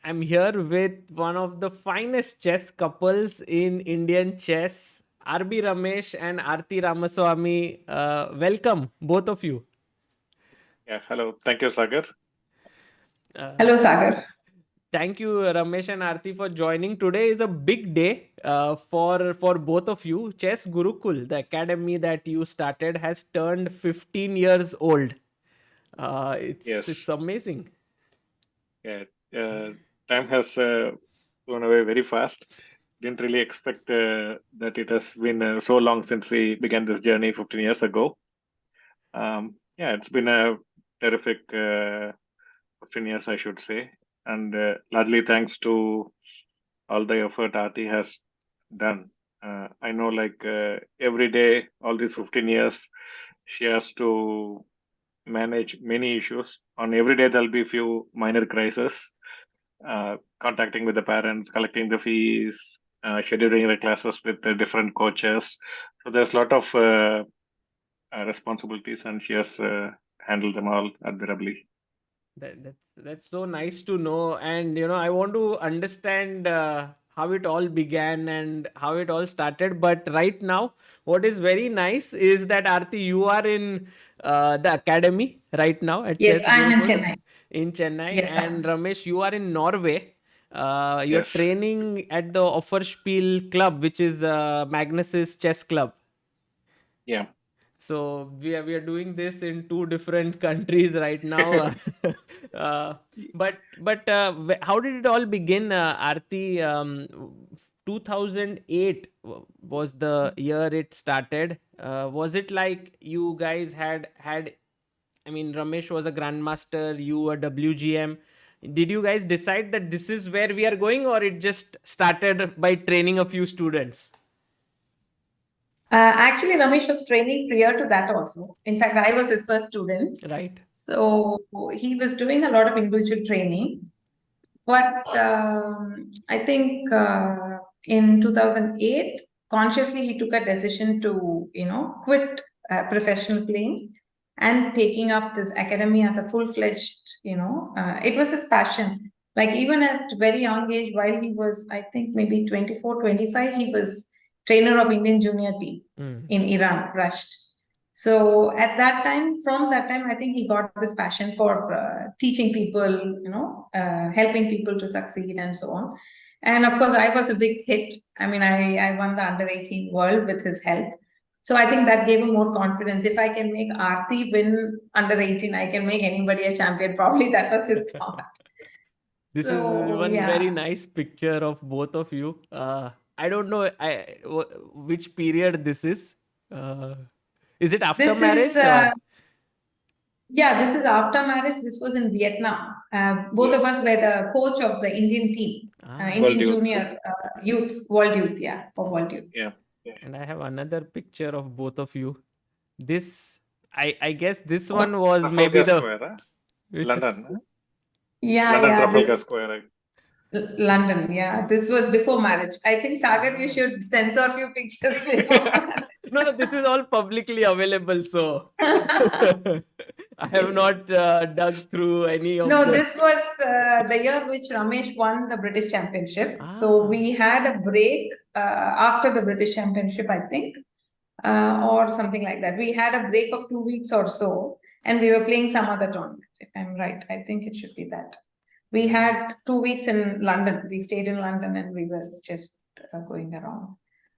I'm here with one of the finest chess couples in Indian chess, R.B. Ramesh and Aarthie Ramaswamy. Welcome, both of you. Yeah, hello. Thank you, Sagar. Uh, Hello, Sagar. Thank you, Ramesh and Aarti, for joining. Today is a big day for both of you. Chess Gurukul, the academy that you started, has turned 15 years old. It's Yes, amazing. yeah. Time has gone away very fast. Didn't really expect that it has been so long since we began this journey 15 years ago. Yeah, it's been a terrific 15 years, I should say, and largely thanks to all the effort Aarti has done. I know, like every day, all these 15 years, she has to manage many issues. On every day, there'll be a few minor crises, contacting with the parents, collecting the fees, scheduling the classes with the different coaches. So there's a lot of responsibilities, and she has handled them all admirably. That's so nice to know, and I want to understand how it all began and how it all started. But right now, what is very nice is that Aarti, you are in the academy right now at Yes, Chess I'm in Gurukul Chennai. in Chennai, Yes, I'm. and Ramesh, you are in Norway. You're Yes. training at the Offerspiel Club, which is Magnus's chess club. Yeah. So we are doing this in two different countries right now. uh, but how did it all begin, Aarti? 2008 was the year it started. Was it like you guys had? I mean, Ramesh was a grandmaster, you a WGM. Did you guys decide that this is where we are going, or it just started by training a few students? Actually, Ramesh was training prior to that also. In fact, I was his first student. Right. So he was doing a lot of individual training. But I think in 2008, consciously he took a decision to, quit professional playing and taking up this academy as a full-fledged, it was his passion. Like even at very young age, while he was, I think maybe 24, 25, he was trainer of Indian junior team in Iran, Rushed. So at that time, from that time, I think he got this passion for teaching people, helping people to succeed and so on. And of course, I was a big hit. I mean, I won the under 18 world with his help. So I think that gave him more confidence. If I can make Aarti win under 18, I can make anybody a champion. Probably that was his thought. This is So one very yeah. nice picture of both of you. I don't know which period this is. Uh, is it after This is marriage or? Yeah, this is after marriage. This was in Vietnam. Both of us Yes. were the coach of the Indian team, Ah, World Indian Youth. Junior Youth, World Youth, yeah, for World Youth. Yeah. and I have another picture of both of you. This, I guess this Oh, one was maybe Trafalgar the Square, huh? which London. Huh? yeah, London yeah, Trafalgar this Square. Right? London, yeah. This was before marriage. I think, Sagar, you ah. should censor a few pictures before No, this is all publicly available, so marriage. I have Yes. not dug through any of No, the. this was the year which Ramesh won the British Championship. So Ah, we had a break after the British Championship, I think, or something like that. We had a break of 2 weeks or so, and we were playing some other tournament, if I'm right. I think it should be that. We had 2 weeks in London. We stayed in London and we were just going around.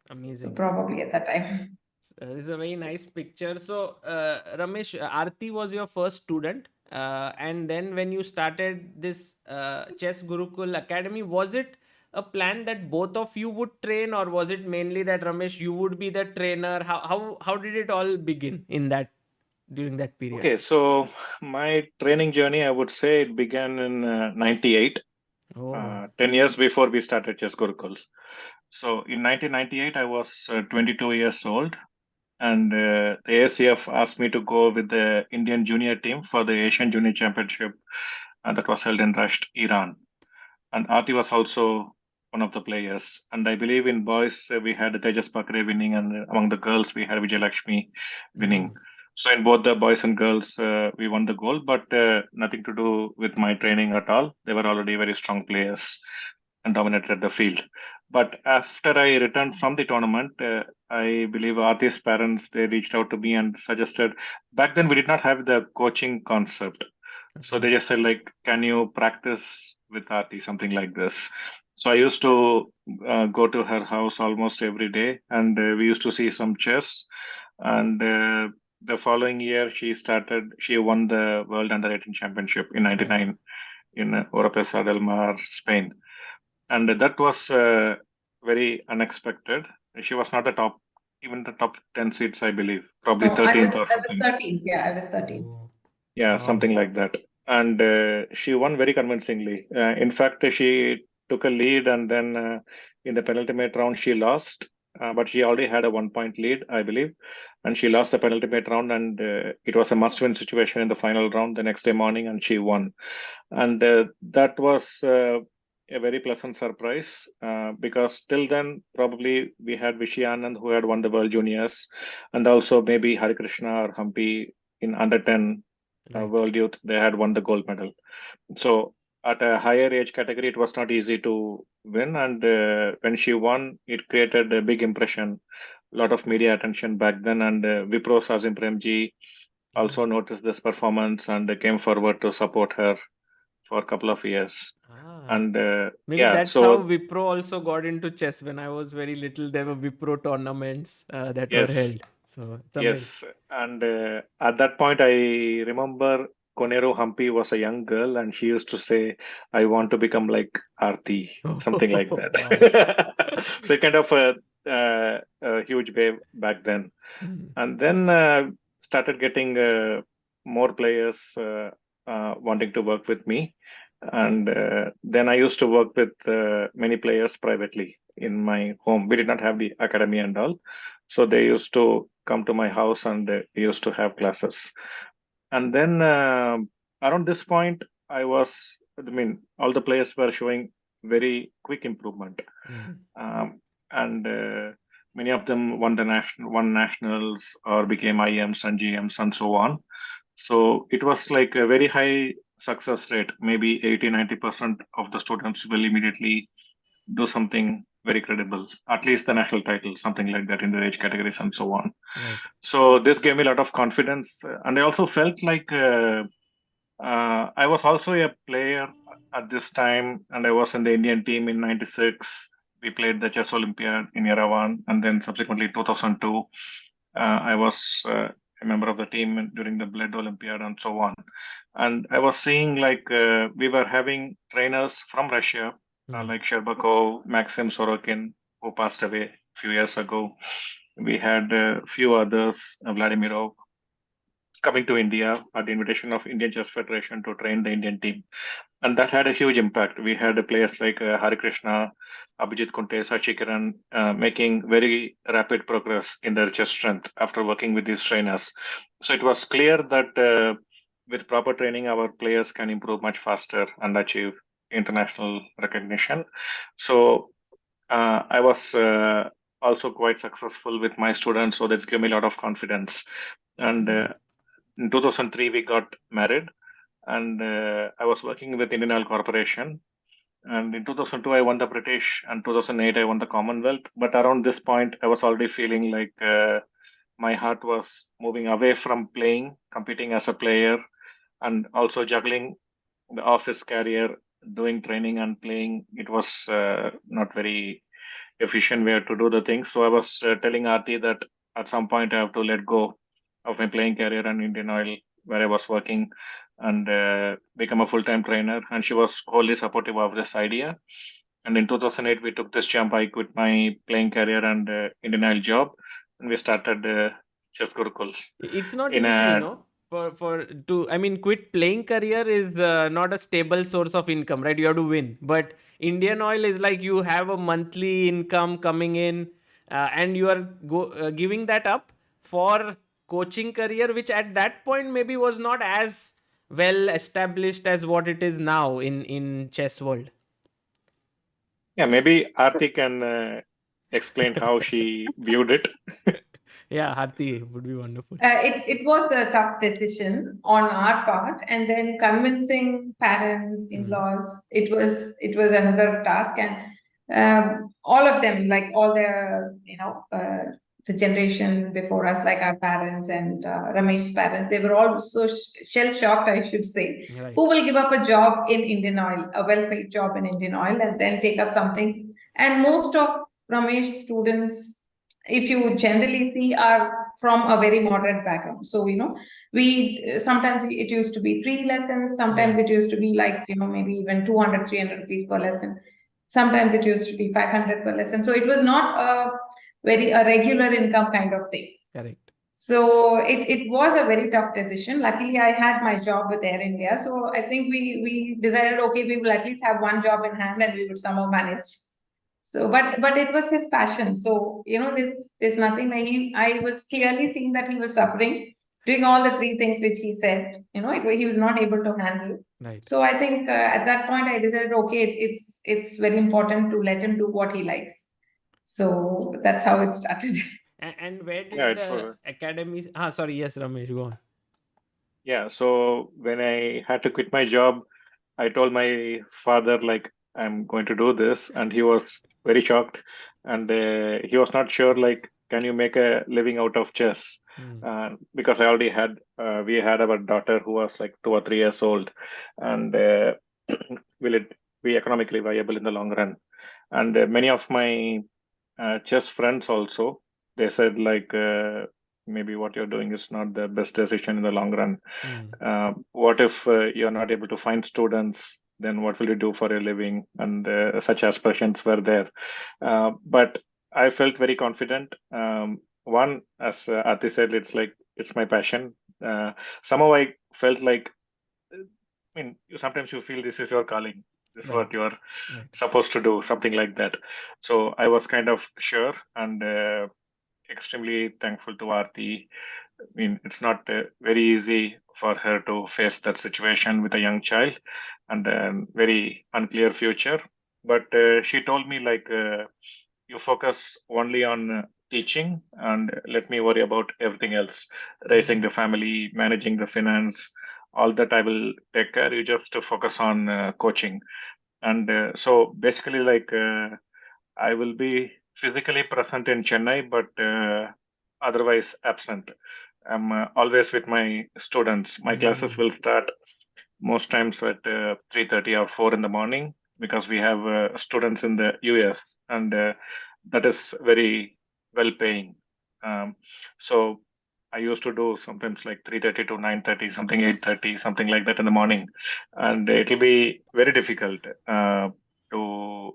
So amazing. probably at that time. This is a very nice picture. So, Ramesh, Aarti was your first student. And then when you started this Chess Gurukul Academy, was it a plan that both of you would train, or was it mainly that Ramesh, you would be the trainer? How did it all begin in that during that period? Okay, so my training journey, I would say it began in 98, Oh, 10 years before we started Chess Gurukul. So in 1998, I was 22 years old, and the ACF asked me to go with the Indian junior team for the Asian Junior Championship that was held in Rasht, Iran. And Aarti was also one of the players. And I believe in boys, we had Tejas Pakre winning, and among the girls, we had Vijay Lakshmi winning. So in both the boys and girls, we won the gold, but nothing to do with my training at all. They were already very strong players and dominated the field. But after I returned from the tournament, I believe Aartie's parents, they reached out to me and suggested. Back then we did not have the coaching concept, so Okay. they just said like, "Can you practice with Aartie?" Something like this. So I used to go to her house almost every day, and we used to see some chess. And the following year, she won the World Under 18 Championship in Right. '99 in Oropesa del Mar, Spain. And that was very unexpected. She was not the top, even the top 10 seeds, I believe, probably No, I was 13th or I was something. 13th. Yeah, I was 13th. Oh, Yeah, wow. something like that. And she won very convincingly. In fact, she took a lead, and then in the penultimate round, she lost. But she already had a 1 point lead, I believe. And she lost the penultimate round, and it was a must win situation in the final round the next day morning, and she won. And that was a very pleasant surprise because till then, probably we had Vishy Anand who had won the World Juniors, and also maybe Hari Krishna or Humpy in under 10 Right. World Youth, they had won the gold medal. So at a higher age category, it was not easy to win. And when she won, it created a big impression, a lot of media attention back then. And Wipro Sazim Premji Mm. also noticed this performance and came forward to support her for a couple of years. Ah. And Maybe yeah, that's how so Wipro also got into chess. When I was very little, there were Wipro tournaments that were yes, held. So it's amazing. yes. And at that point, I remember Konero Hampi was a young girl, and she used to say, "I want to become like Aarti," something like Wow. that. So it kind of a huge wave back then. Mm. And then started getting more players wanting to work with me. And then I used to work with many players privately in my home. We did not have the academy and all, so they used to come to my house, and we used to have classes. And then around this point, I mean, all the players were showing very quick improvement. Mm. um, and many of them won nationals or became IMs and GMs and so on. So it was like a very high success rate. Maybe 80-90% of the students will immediately do something very credible, at least the national title, something like that in the age categories and so on. Right. So this gave me a lot of confidence, and I also felt like I was also a player at this time, and I was in the Indian team in '96. We played the Chess Olympiad in Yerevan, and then subsequently 2002, I was a member of the team during the Bled Olympiad and so on. And I was seeing like we were having trainers from Russia, Mm. like Sherbakov, Maxim Sorokin, who passed away a few years ago. We had a few others, Vladimirov, coming to India at the invitation of Indian Chess Federation to train the Indian team, and that had a huge impact. We had players like Hari Krishna, Abhijit Kunte, Sachi Kiran making very rapid progress in their chess strength after working with these trainers. So it was clear that with proper training, our players can improve much faster and achieve international recognition. So I was also quite successful with my students, so that gave me a lot of confidence. And Mm. in 2003, we got married, and I was working with Indian Oil Corporation. And in 2002, I won the British, and 2008, I won the Commonwealth. But around this point, I was already feeling like my heart was moving away from playing, competing as a player, and also juggling the office career, doing training and playing. It was not very efficient way to do the things. So I was telling Aarti that at some point I have to let go of my playing career and Indian Oil, where I was working, and become a full-time trainer. And she was wholly supportive of this idea. And in 2008, we took this jump. I quit my playing career and Indian Oil job, and we started Chess Gurukul. It's not In easy, a for to, I mean, quit playing career is not a stable source of income, right? You have to win. But Indian Oil is like you have a monthly income coming in, and you are giving that up for coaching career, which at that point maybe was not as well established as what it is now in chess world. Yeah, maybe Aarti can explain how she viewed it. Yeah, Aarti would be wonderful. It was a tough decision on our part, and then convincing parents, in-laws, it was another task, and all of them, like all the generation before us, like our parents and Ramesh's parents, they were all so shell shocked, I should say. Right. Who will give up a job in Indian Oil, a well-paid job in Indian Oil, and then take up something? And most of Ramesh's students, if you generally see, are from a very moderate background. So, we sometimes it used to be free lessons, sometimes it used to be like, maybe even 200, 300 rupees per lesson. Sometimes it used to be 500 per lesson. So it was not a regular income kind of thing. Correct. So it was a very tough decision. Luckily, I had my job with Air India. So I think we decided, okay, we will at least have one job in hand and we would somehow manage. So, but it was his passion. So, there's nothing like I was clearly seeing that he was suffering, doing all the three things which he said, he was not able to handle. Right. So I think at that point I decided, okay, it's very important to let him do what he likes. So that's how it started. And where did Yeah, the academy? Sorry. Yes, Ramesh, go on. yeah. So when I had to quit my job, I told my father like I'm going to do this, and he was very shocked, and he was not sure like can you make a living out of chess? Because I already had we had our daughter who was like 2 or 3 years old, and will it be economically viable in the long run? And many of my chess friends also, they said like maybe what you're doing is not the best decision in the long run. What if you're not able to find students? Then what will you do for a living? And such aspirations were there. But I felt very confident. One, as Aarti said, it's like it's my passion. Somehow I felt like, I mean, sometimes you feel this is your calling. This is what you are supposed to do, something like that. So I was kind of sure and extremely thankful to Aarti. I mean, it's not very easy for her to face that situation with a young child and a very unclear future. But she told me, like, you focus only on teaching and let me worry about everything else, raising the family, managing the finance, all that I will take care. You just to focus on coaching. And so basically, like, I will be physically present in Chennai, but otherwise absent. I'm always with my students. My classes will start most times at 3:30 or 4 in the morning because we have students in the US, and that is very well paying. So I used to do sometimes like 3:30 to 9:30, something 8:30, something like that in the morning, and it will be very difficult to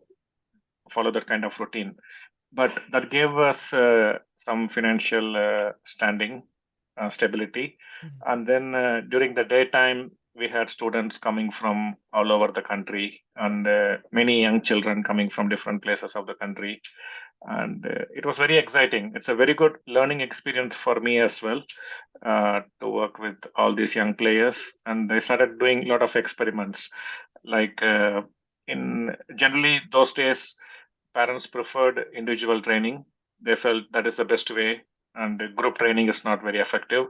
follow that kind of routine. But that gave us some financial standing, stability. And then during the daytime, we had students coming from all over the country and many young children coming from different places of the country. And it was very exciting. It's a very good learning experience for me as well to work with all these young players. And I started doing a lot of experiments. Like in generally those days, parents preferred individual training. They felt that is the best way, and group training is not very effective.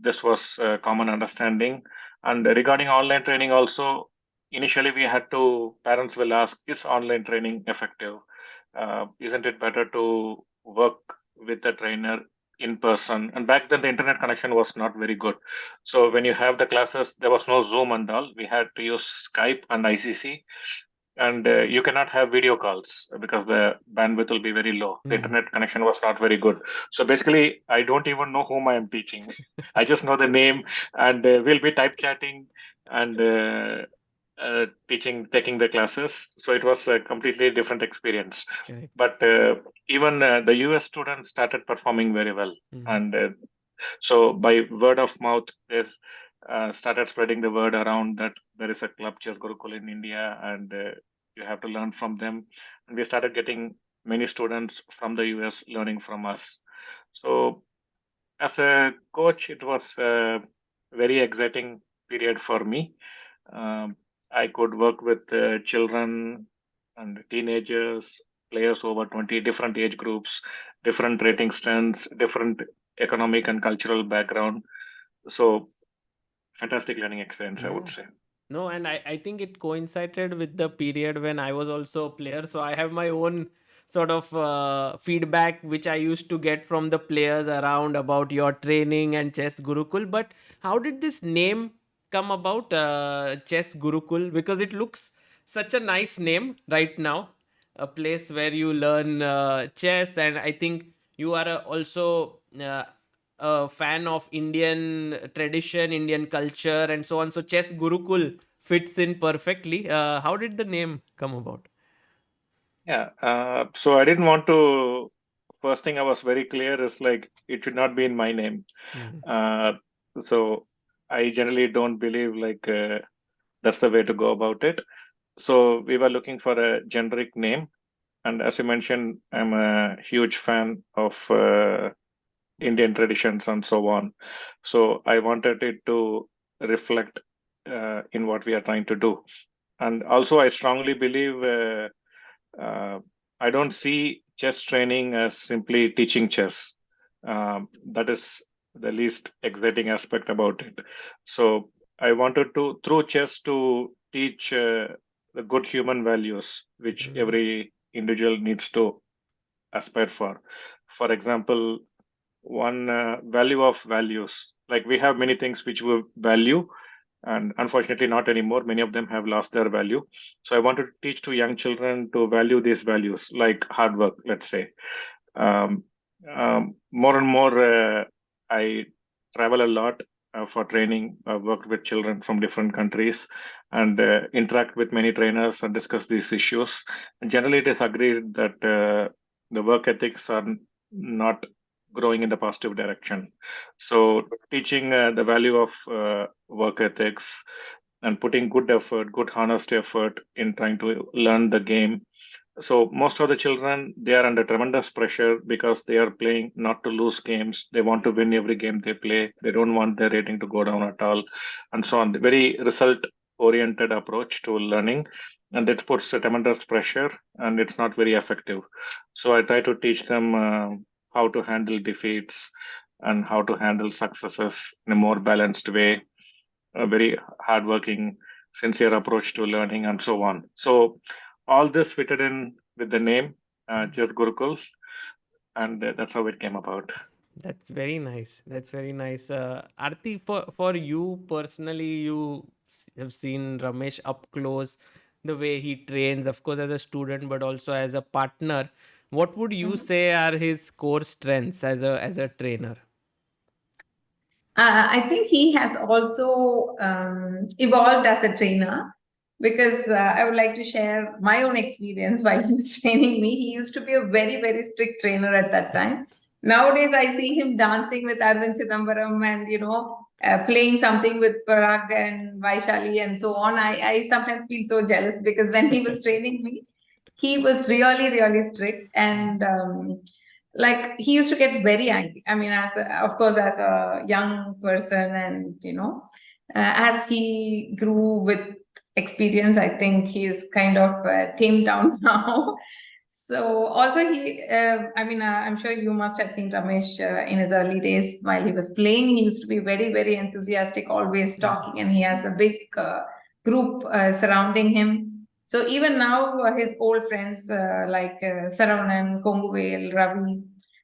This was a common understanding. And regarding online training, also, initially we had to, parents will ask, is online training effective? Isn't it better to work with a trainer in person? And back then, the internet connection was not very good. So when you have the classes, there was no Zoom and all. We had to use Skype and ICC, and you cannot have video calls because the bandwidth will be very low. The internet connection was not very good. So basically, I don't even know whom I am teaching. I just know the name, and we'll be type chatting and teaching, taking the classes. So it was a completely different experience. But even the US students started performing very well, and so by word of mouth, there's started spreading the word around that there is a club, Chess Gurukul, in India, and you have to learn from them. And we started getting many students from the US learning from us. So as a coach, it was a very exciting period for me. I could work with children and teenagers players over 20 different age groups, different rating strengths, different economic and cultural background. So fantastic learning experience, I would Yeah. say. No, and I think it coincided with the period when I was also a player. So I have my own sort of feedback which I used to get from the players around about your training and Chess Gurukul. But how did this name come about, Chess Gurukul? Because it looks such a nice name right now, a place where you learn chess, and I think you are also a fan of Indian tradition, Indian culture, and so on. So Chess Gurukul fits in perfectly. How did the name come about? Yeah. So I didn't want to. First thing I was very clear is like it should not be in my name. Mhm. Uh, so I generally don't believe like that's the way to go about it. So we were looking for a generic name, and as you mentioned, I'm a huge fan of Indian traditions and so on. So I wanted it to reflect in what we are trying to do. And also, I strongly believe uh, I don't see chess training as simply teaching chess. That is the least exciting aspect about it. So I wanted to, through chess, to teach the good human values which Mhm. every individual needs to aspire for. For example, one value of values. Like we have many things which we value, and unfortunately, not anymore. Many of them have lost their value. So I want to teach to young children to value these values, like hard work, let's say. Um, More and more, I travel a lot for training. I've worked with children from different countries and interact with many trainers and discuss these issues. And generally, it is agreed that the work ethics are not growing in the positive direction. So, teaching the value of work ethics and putting good effort, good honest effort in trying to learn the game. So most of the children, they are under tremendous pressure because they are playing not to lose games. They want to win every game they play. They don't want their rating to go down at all, and so on. The very result oriented approach to learning, and that puts a tremendous pressure, and it's not very effective. So I try to teach them how to handle defeats and how to handle successes in a more balanced way, a very hardworking, sincere approach to learning, and so on. So all this fitted in with the name Chess Gurukul, and that's how it came about. That's very nice. That's very nice. Aarti, for you personally, have seen Ramesh up close, the way he trains, of course, as a student, but also as a partner. What would you Mhm. say are his core strengths as a trainer? I think he has also evolved as a trainer because I would like to share my own experience while he was training me. He used to be a very, very strict trainer at that time. Nowadays, I see him dancing with Aravindh and, playing something with Pragg and Vaishali and so on. I sometimes feel so jealous because when he was training me, he was really, really strict. And like he used to get very angry. I mean, of course, as a young person, and as he grew with experience, I think he's kind of tamed down now. So also I mean, I'm sure you must have seen Ramesh in his early days while he was playing. He used to be very, very enthusiastic, always talking, and he has a big group surrounding him. So even now, his old friends like Saravanan, Konguvel, Ravi,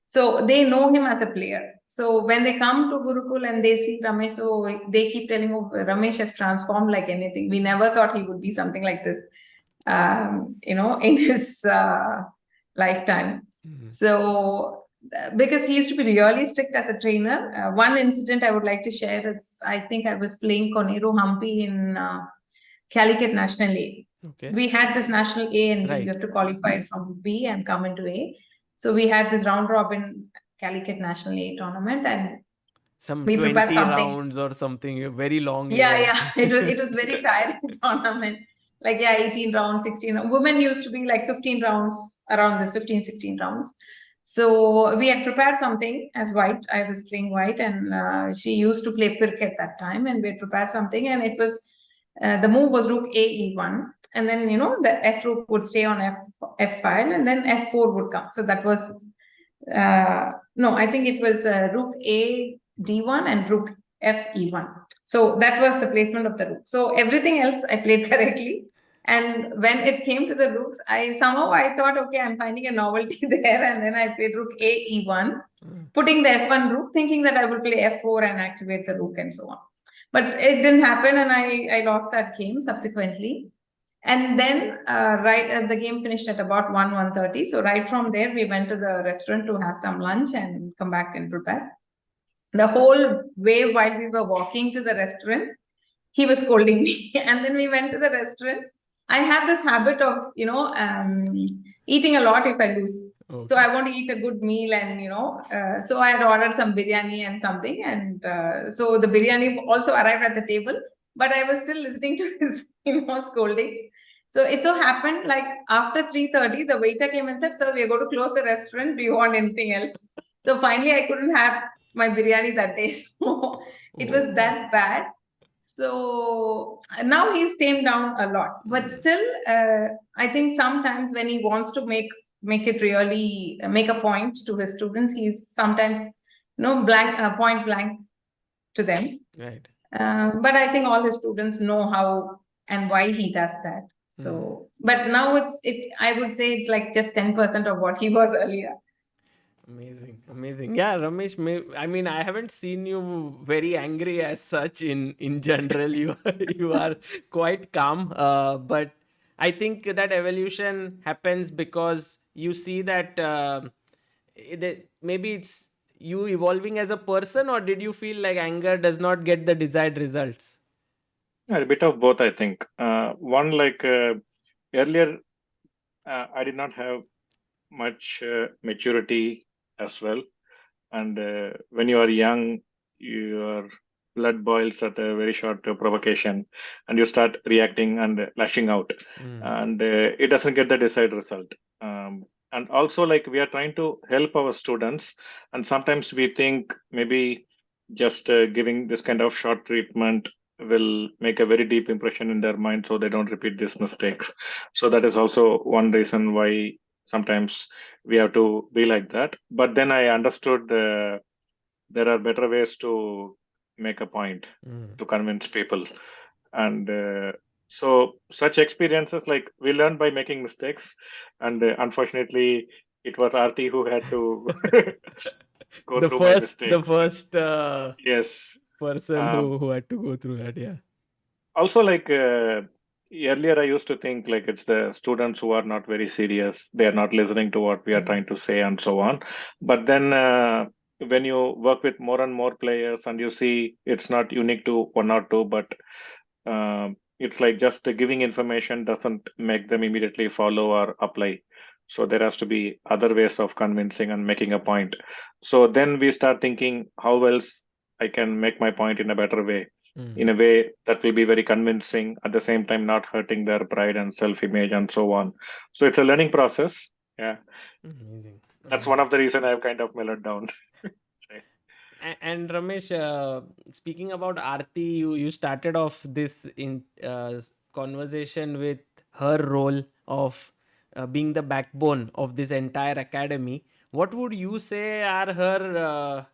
so they know him as a player. So when they come to Gurukul and they see Ramesh, so they keep telling, oh, Ramesh has transformed like anything. We never thought he would be something like this, in his lifetime. So because he used to be really strict as a trainer. One incident I would like to share is I think I was playing Konero Hampi in Calicut National A. Okay. We had this National A and B. You Right. have to qualify from B and come into A. So we had this round robin Calicut National A tournament, and Some we prepared 20 something. rounds or something, a very long Yeah, event. yeah. It was very tiring tournament. Like, yeah, 18 rounds, 16. Women used to be like 15 rounds, around this 15, 16 rounds. So we had prepared something as white. I was playing white, and she used to play Pirk at that time. And we had prepared something, and it was the move was Rook A E1. And then, the F rook would stay on F file, and then F4 would come. So that was, no, I think it was Rook A D1 and Rook F E1. So that was the placement of the rook. So everything else I played correctly. And when it came to the rooks, I thought, okay, I'm finding a novelty there. And then I played Rook A E1, putting the F1 rook, thinking that I will play F4 and activate the rook and so on. But it didn't happen, and I lost that game subsequently. And then the game finished at about 1:30. So right from there, we went to the restaurant to have some lunch and come back and prepare. The whole way while we were walking to the restaurant, he was scolding me. And then we went to the restaurant. I have this habit of, eating a lot if I lose. Okay. So I want to eat a good meal, and so I had ordered some biryani and something, and so the biryani also arrived at the table, but I was still listening to his scolding. So it so happened, like after 3:30, the waiter came and said, "Sir, we are going to close the restaurant. Do you want anything else?" So finally, I couldn't have my biryani that day. So it was that bad. So now he's tamed down a lot, but still, I think sometimes when he wants to make it really make a point to his students, he's sometimes point blank to them. Right. But I think all his students know how and why he does that. So, but now I would say it's like just 10% of what he was earlier. Amazing. Yeah, Ramesh, I mean, I haven't seen you very angry as such in general. You are quite calm, but I think that evolution happens because you see that maybe it's you evolving as a person, or did you feel like anger does not get the desired results? Yeah, a bit of both, I think. One, like earlier, I did not have much maturity as well. And when you are young, your blood boils at a very short provocation, and you start reacting and lashing out, and it doesn't get the desired result. And also, like, we are trying to help our students, and sometimes we think maybe just giving this kind of short treatment will make a very deep impression in their mind, so they don't repeat these mistakes. So that is also one reason why sometimes we have to be like that. But then I understood there are better ways to make a point, to convince people. And so such experiences, like, we learn by making mistakes. And unfortunately, it was Aarti who had to go through my mistakes. The first Yes. person who had to go through that. Yeah. Also, like, earlier I used to think like it's the students who are not very serious, they are not listening to what we are trying to say and so on. But then when you work with more and more players, and you see it's not unique to one or two, but it's like just giving information doesn't make them immediately follow or apply. So there has to be other ways of convincing and making a point. So then we start thinking, how else I can make my point in a better way, in a way that will be very convincing, at the same time not hurting their pride and self-image and so on. So it's a learning process. Yeah. Amazing. That's one of the reason I've kind of mellowed down. And Ramesh, speaking about Aarti, you started off this conversation with her role of being the backbone of this entire academy. What would you say are her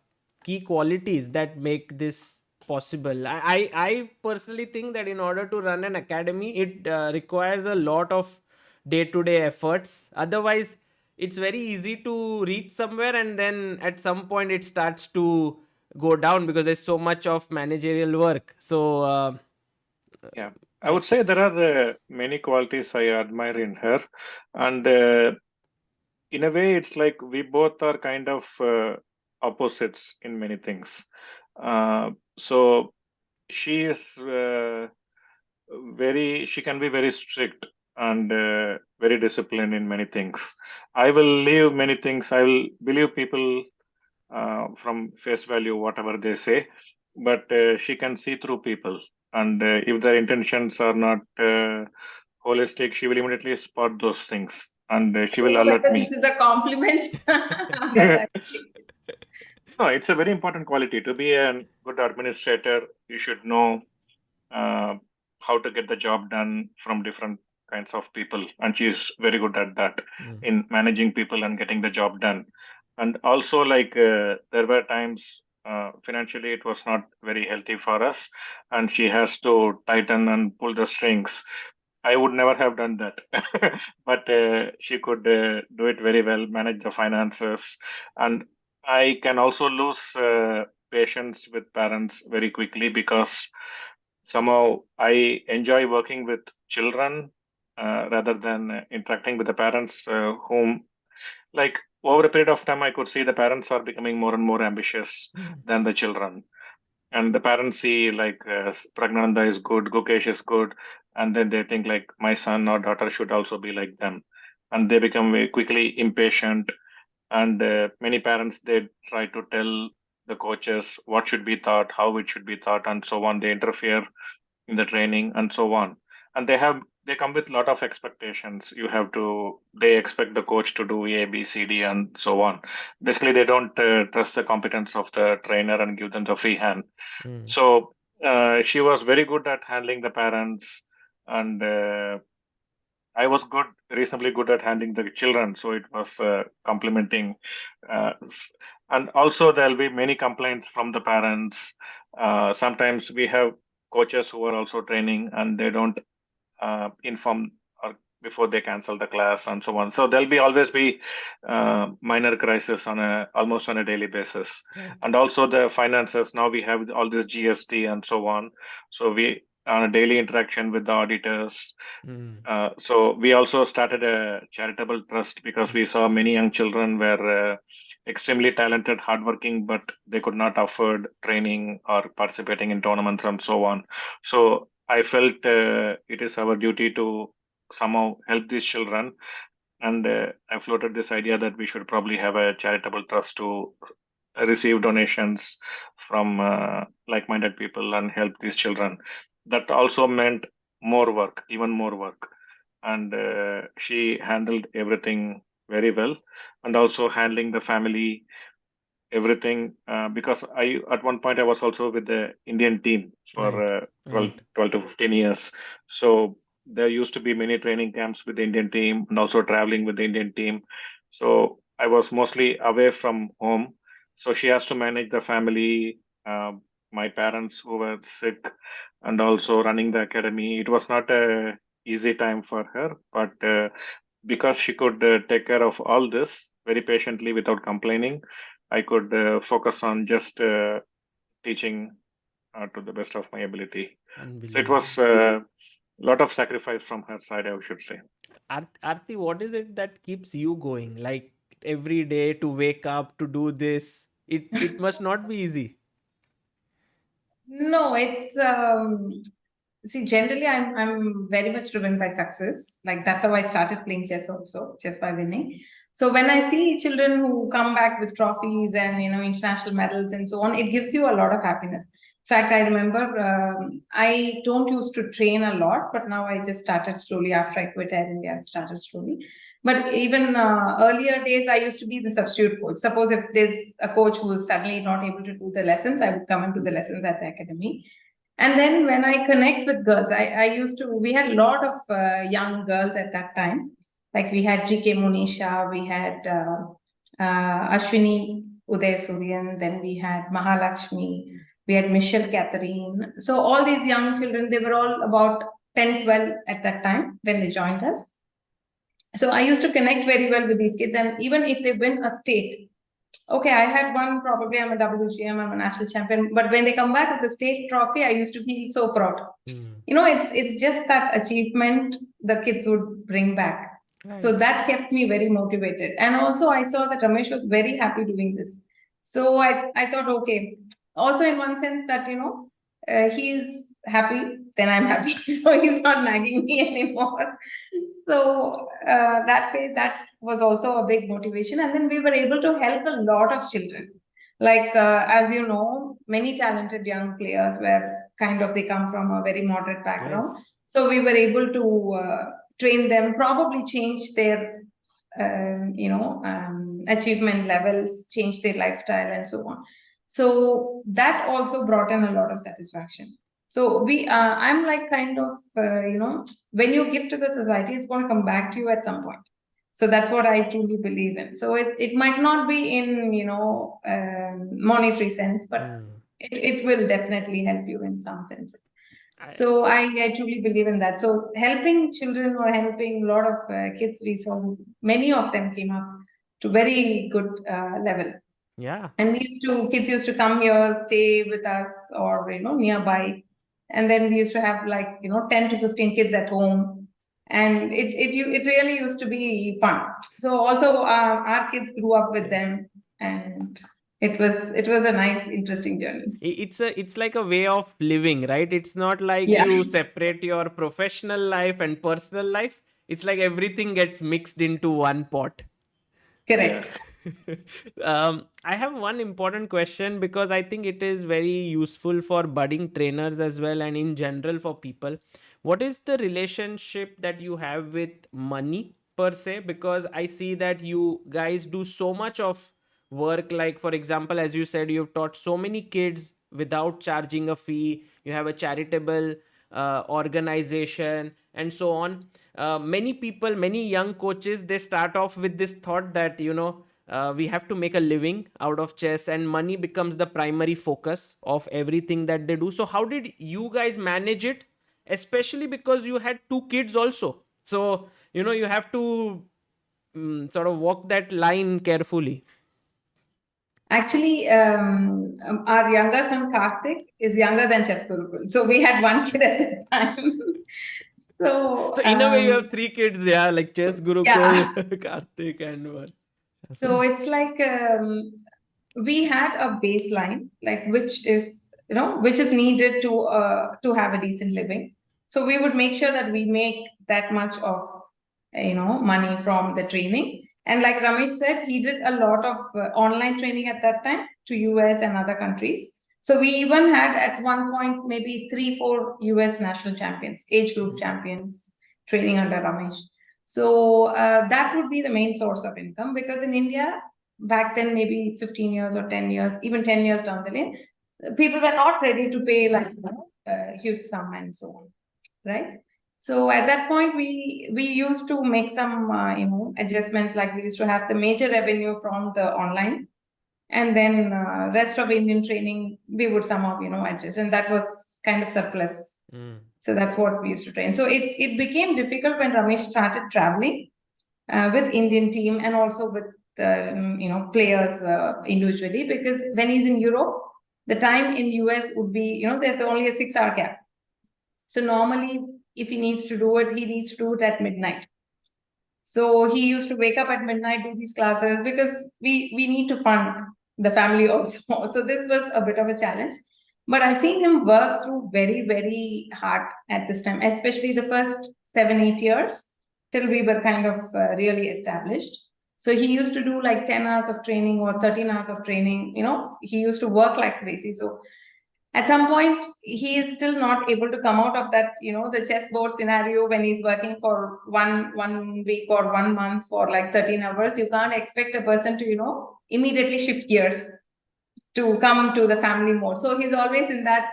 key qualities that make this possible? I personally think that in order to run an academy, it requires a lot of day-to-day efforts. Otherwise, it's very easy to reach somewhere, and then at some point it starts to go down because there's so much of managerial work. So yeah, I would say there are many qualities I admire in her. And in a way, it's like we both are kind of opposites in many things. So she is she can be very strict and very disciplined in many things. I will leave many things. I will believe people from face value, whatever they say, but she can see through people. And if their intentions are not holistic, she will immediately spot those things, and she will alert me. This is a compliment. No, it's a very important quality. To be a good administrator, you should know how to get the job done from different kinds of people, and she's very good at that in managing people and getting the job done. And also, like there were times financially it was not very healthy for us, and she has to tighten and pull the strings. I would never have done that, but she could do it very well, manage the finances, and I can also lose patience with parents very quickly because somehow I enjoy working with children rather than interacting with the parents, whom, like, over a period of time, I could see the parents are becoming more and more ambitious than the children. And the parents see, like, Pragnananda is good, Gukesh is good, and then they think like my son or daughter should also be like them, and they become very quickly impatient. And many parents, they try to tell the coaches what should be taught, how it should be taught, and so on. They interfere in the training and so on, and they come with a lot of expectations. They expect the coach to do A, B, C, D, and so on. Basically, they don't trust the competence of the trainer and give them the free hand. So she was very good at handling the parents, and I was reasonably good at handling the children. So it was complementing. And also, there'll be many complaints from the parents. Sometimes we have coaches who are also training, and they don't inform or before they cancel the class and so on. So there'll be always be minor crisis almost on a daily basis. And also the finances. Now we have all this GST and so on. So we on a daily interaction with the auditors. So we also started a charitable trust because we saw many young children were extremely talented, hardworking, but they could not afford training or participating in tournaments and so on. So I felt it is our duty to somehow help these children. And I floated this idea that we should probably have a charitable trust to receive donations from like-minded people and help these children. That also meant more work, even more work. And she handled everything very well, and also handling the family, everything, because at one point I was also with the Indian team for 12 to 15 years. So there used to be many training camps with the Indian team and also traveling with the Indian team. So I was mostly away from home. So she has to manage the family, my parents who were sick, and also running the academy. It was not a easy time for her, but because she could take care of all this very patiently without complaining, I could focus on just teaching to the best of my ability. So it was a lot of sacrifice from her side, I should say. Aarti, what is it that keeps you going? Like every day to wake up to do this, it must not be easy. No, it's see, generally I'm very much driven by success. Like that's how I started playing chess also, just by winning. So when I see children who come back with trophies and international medals and so on, it gives you a lot of happiness. In fact, I remember I don't used to train a lot, but now I just started slowly after I quit Air India. I started slowly. But even earlier days, I used to be the substitute coach. Suppose if there's a coach who is suddenly not able to do the lessons, I would come and do the lessons at the academy. And then when I connect with girls, we had a lot of young girls at that time. Like we had GK Monisha, we had Ashwini Uday Suryan, then we had Mahalakshmi, we had Michelle Catherine. So all these young children, they were all about 10, 12 at that time when they joined us. So I used to connect very well with these kids. And even if they win a state, okay, I had one, probably I'm a WGM, I'm a national champion. But when they come back with the state trophy, I used to feel so proud. It's just that achievement the kids would bring back. Right. So that kept me very motivated. And also I saw that Ramesh was very happy doing this. So I thought, okay, also in one sense that, he's happy, then I'm happy. So he's not nagging me anymore. So that way, that was also a big motivation. And then we were able to help a lot of children. Like, as you know, many talented young players they come from a very moderate background. Yes. So we were able to train them, probably change their, achievement levels, change their lifestyle and so on. So that also brought in a lot of satisfaction. So I'm like kind of, when you give to the society, it's going to come back to you at some point. So that's what I truly believe in. So it might not be in, monetary sense, but it will definitely help you in some sense. So I truly believe in that. So helping children or helping a lot of kids, we saw many of them came up to very good level. Yeah. And kids used to come here, stay with us, or nearby, and then we used to have like 10 to 15 kids at home, and it really used to be fun. So also our kids grew up with them, and it was a nice, interesting journey. It's like a way of living, right? It's not like Yeah. you separate your professional life and personal life. It's like everything gets mixed into one pot. Correct. I have one important question because I think it is very useful for budding trainers as well, and in general for people. What is the relationship that you have with money per se? Because I see that you guys do so much of work. Like, for example, as you said, you've taught so many kids without charging a fee. You have a charitable organization and so on. Many people, many young coaches, they start off with this thought that we have to make a living out of chess, and money becomes the primary focus of everything that they do. So how did you guys manage it, especially because you had two kids also? So you have to sort of walk that line carefully. Actually, our younger son Karthik is younger than Chess Gurukul. So we had one kid at the time. So, So in a way, you have three kids, yeah, like Chess yeah. Gurukul, Karthik, and one. So it's like we had a baseline, like which is needed to have a decent living. So we would make sure that we make that much of money from the training. And like Ramesh said, he did a lot of online training at that time to US and other countries. So we even had at one point maybe 3-4 US national champions, age group champions training under Ramesh. So that would be the main source of income, because in India back then, maybe 15 years or 10 years, even 10 years down the lane, people were not ready to pay like a huge sum and so on, right? So at that point, we used to make some adjustments. Like we used to have the major revenue from the online, and then rest of Indian training we would somehow adjust, and that was kind of surplus. So that's what we used to train. So it became difficult when Ramesh started traveling with Indian team, and also with players individually, because when he's in Europe, the time in US would be there's only a 6-hour gap. So normally, if he needs to do it, he needs to do it at midnight. So he used to wake up at midnight, do these classes, because we need to fund the family also. So this was a bit of a challenge. But I've seen him work through very, very hard at this time, especially the first 7-8 years till we were kind of really established. So he used to do like 10 hours of training or 13 hours of training. He used to work like crazy. So at some point, he is still not able to come out of that, the chessboard scenario when he's working for one week or 1 month for like 13 hours. You can't expect a person to, immediately shift gears to come to the family mode. So he's always in that,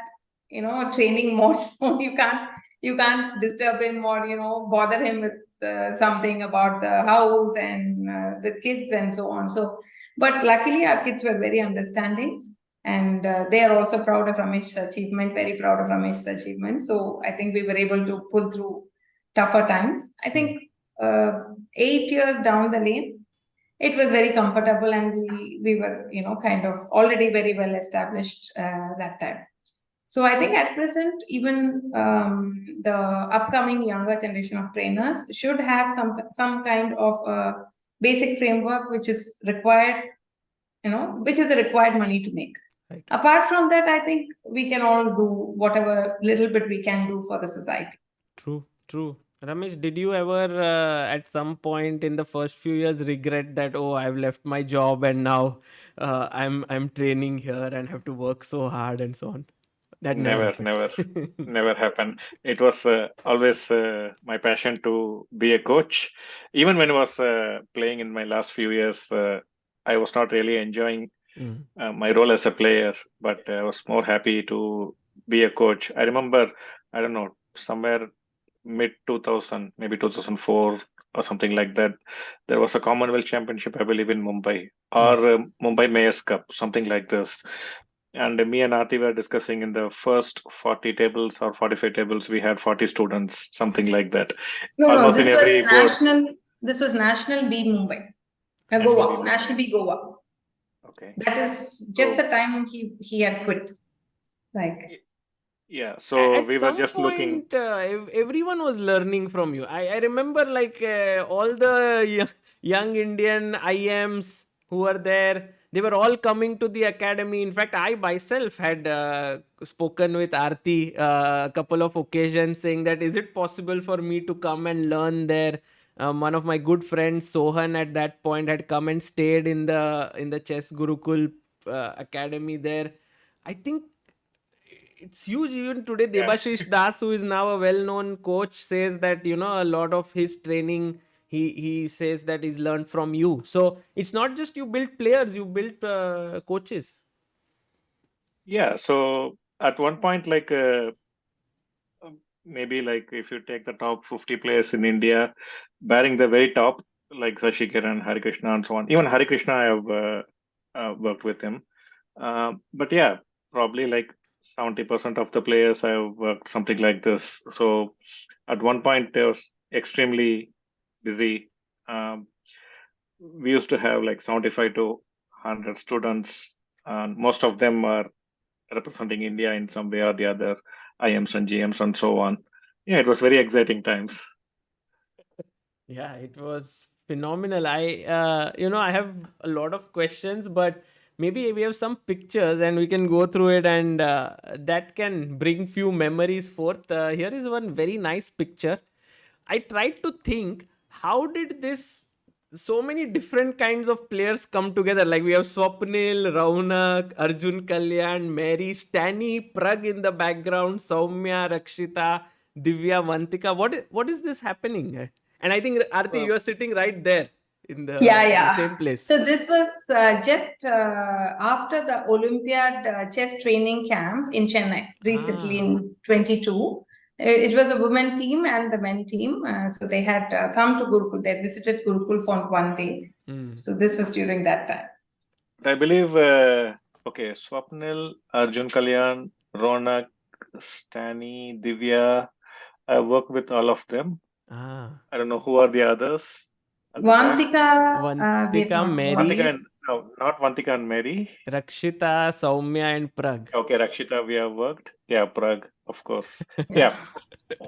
training mode. So you can't disturb him or, bother him with something about the house and the kids and so on. So, but luckily our kids were very understanding. And they are also proud of Ramesh's achievement, very proud of Ramesh's achievement. So I think we were able to pull through tougher times. I think 8 years down the lane, it was very comfortable, and we were kind of already very well established that time. So I think at present, even the upcoming younger generation of trainers should have some kind of basic framework which is required, which is the required money to make. Right. Apart from that, I think we can all do whatever little bit we can do for the society. True. Ramesh, did you ever at some point in the first few years regret that, oh, I've left my job and now I'm training here and have to work so hard and so on? That never happened. Never happened. It was always my passion to be a coach. Even when I was playing in my last few years, I was not really enjoying my role as a player, but I was more happy to be a coach. I remember, I don't know, somewhere mid 2000, maybe 2004 or something like that. There was a Commonwealth Championship, I believe, in Mumbai, Yes. or Mumbai Mayor's Cup, something like this. And me and Aarti were discussing in the first 40 tables or 45 tables, we had 40 students, something like that. No, Almost in this was every board. national. This was National B Mumbai, National B Goa, Mumbai. National B Goa. Okay. That is just So, the time he had quit. Like, yeah, so At we were some just looking. point, everyone was learning from you. I remember like all the young Indian IMs who were there. They were all coming to the academy. In fact, I myself had spoken with Aarti a couple of occasions, saying that is it possible for me to come and learn there. One of my good friends, Sohan, at that point had come and stayed in the Chess Gurukul academy there. I think it's huge. Even today, Yeah. Debashish Das, who is now a well-known coach, says that a lot of his training, he says that he's learned from you. So it's not just you build players, you build coaches. Yeah, so at one point, like maybe like if you take the top 50 players in India, barring the very top, like Shashi Kiran, Hari Krishna, and so on. Even Hari Krishna, I have worked with him. But yeah, probably like 70% of the players I have worked something like this. So at one point, I was extremely busy. Um, we used to have like 75 to 100 students, and most of them are representing India in some way or the other, IMs and GMs and so on. Yeah, it was very exciting times. Yeah, it was phenomenal. I have a lot of questions, but maybe we have some pictures and we can go through it, and that can bring few memories forth. Here is one very nice picture. I tried to think, how did this so many different kinds of players come together? Like we have Swapnil, Raunak, Arjun Kalyan, Mary, Stani, Pragg in the background, Soumya, Rakshita, Divya, Vantika. What is this happening? And I think Aarti, Well, you are sitting right there yeah, in the yeah. same place. So this was just after the Olympiad chess training camp in Chennai recently Ah, in 22. It was a women team and the men team. So they had come to Gurukul. They had visited Gurukul for one day. hmm. So this was during that time. I believe, okay, Swapnil, Arjun Kalyan, Ronak, Stani, Divya, I worked with all of them. Ah, I don't know who are the others at the back. Vantika, we have Vantika, not worked. Vantika Mary, and, no, not Vantika and Mary. Rakshita, Soumya, and Pragg. Okay, Rakshita, we have worked. Yeah, Prague, of course. Yeah. Yeah.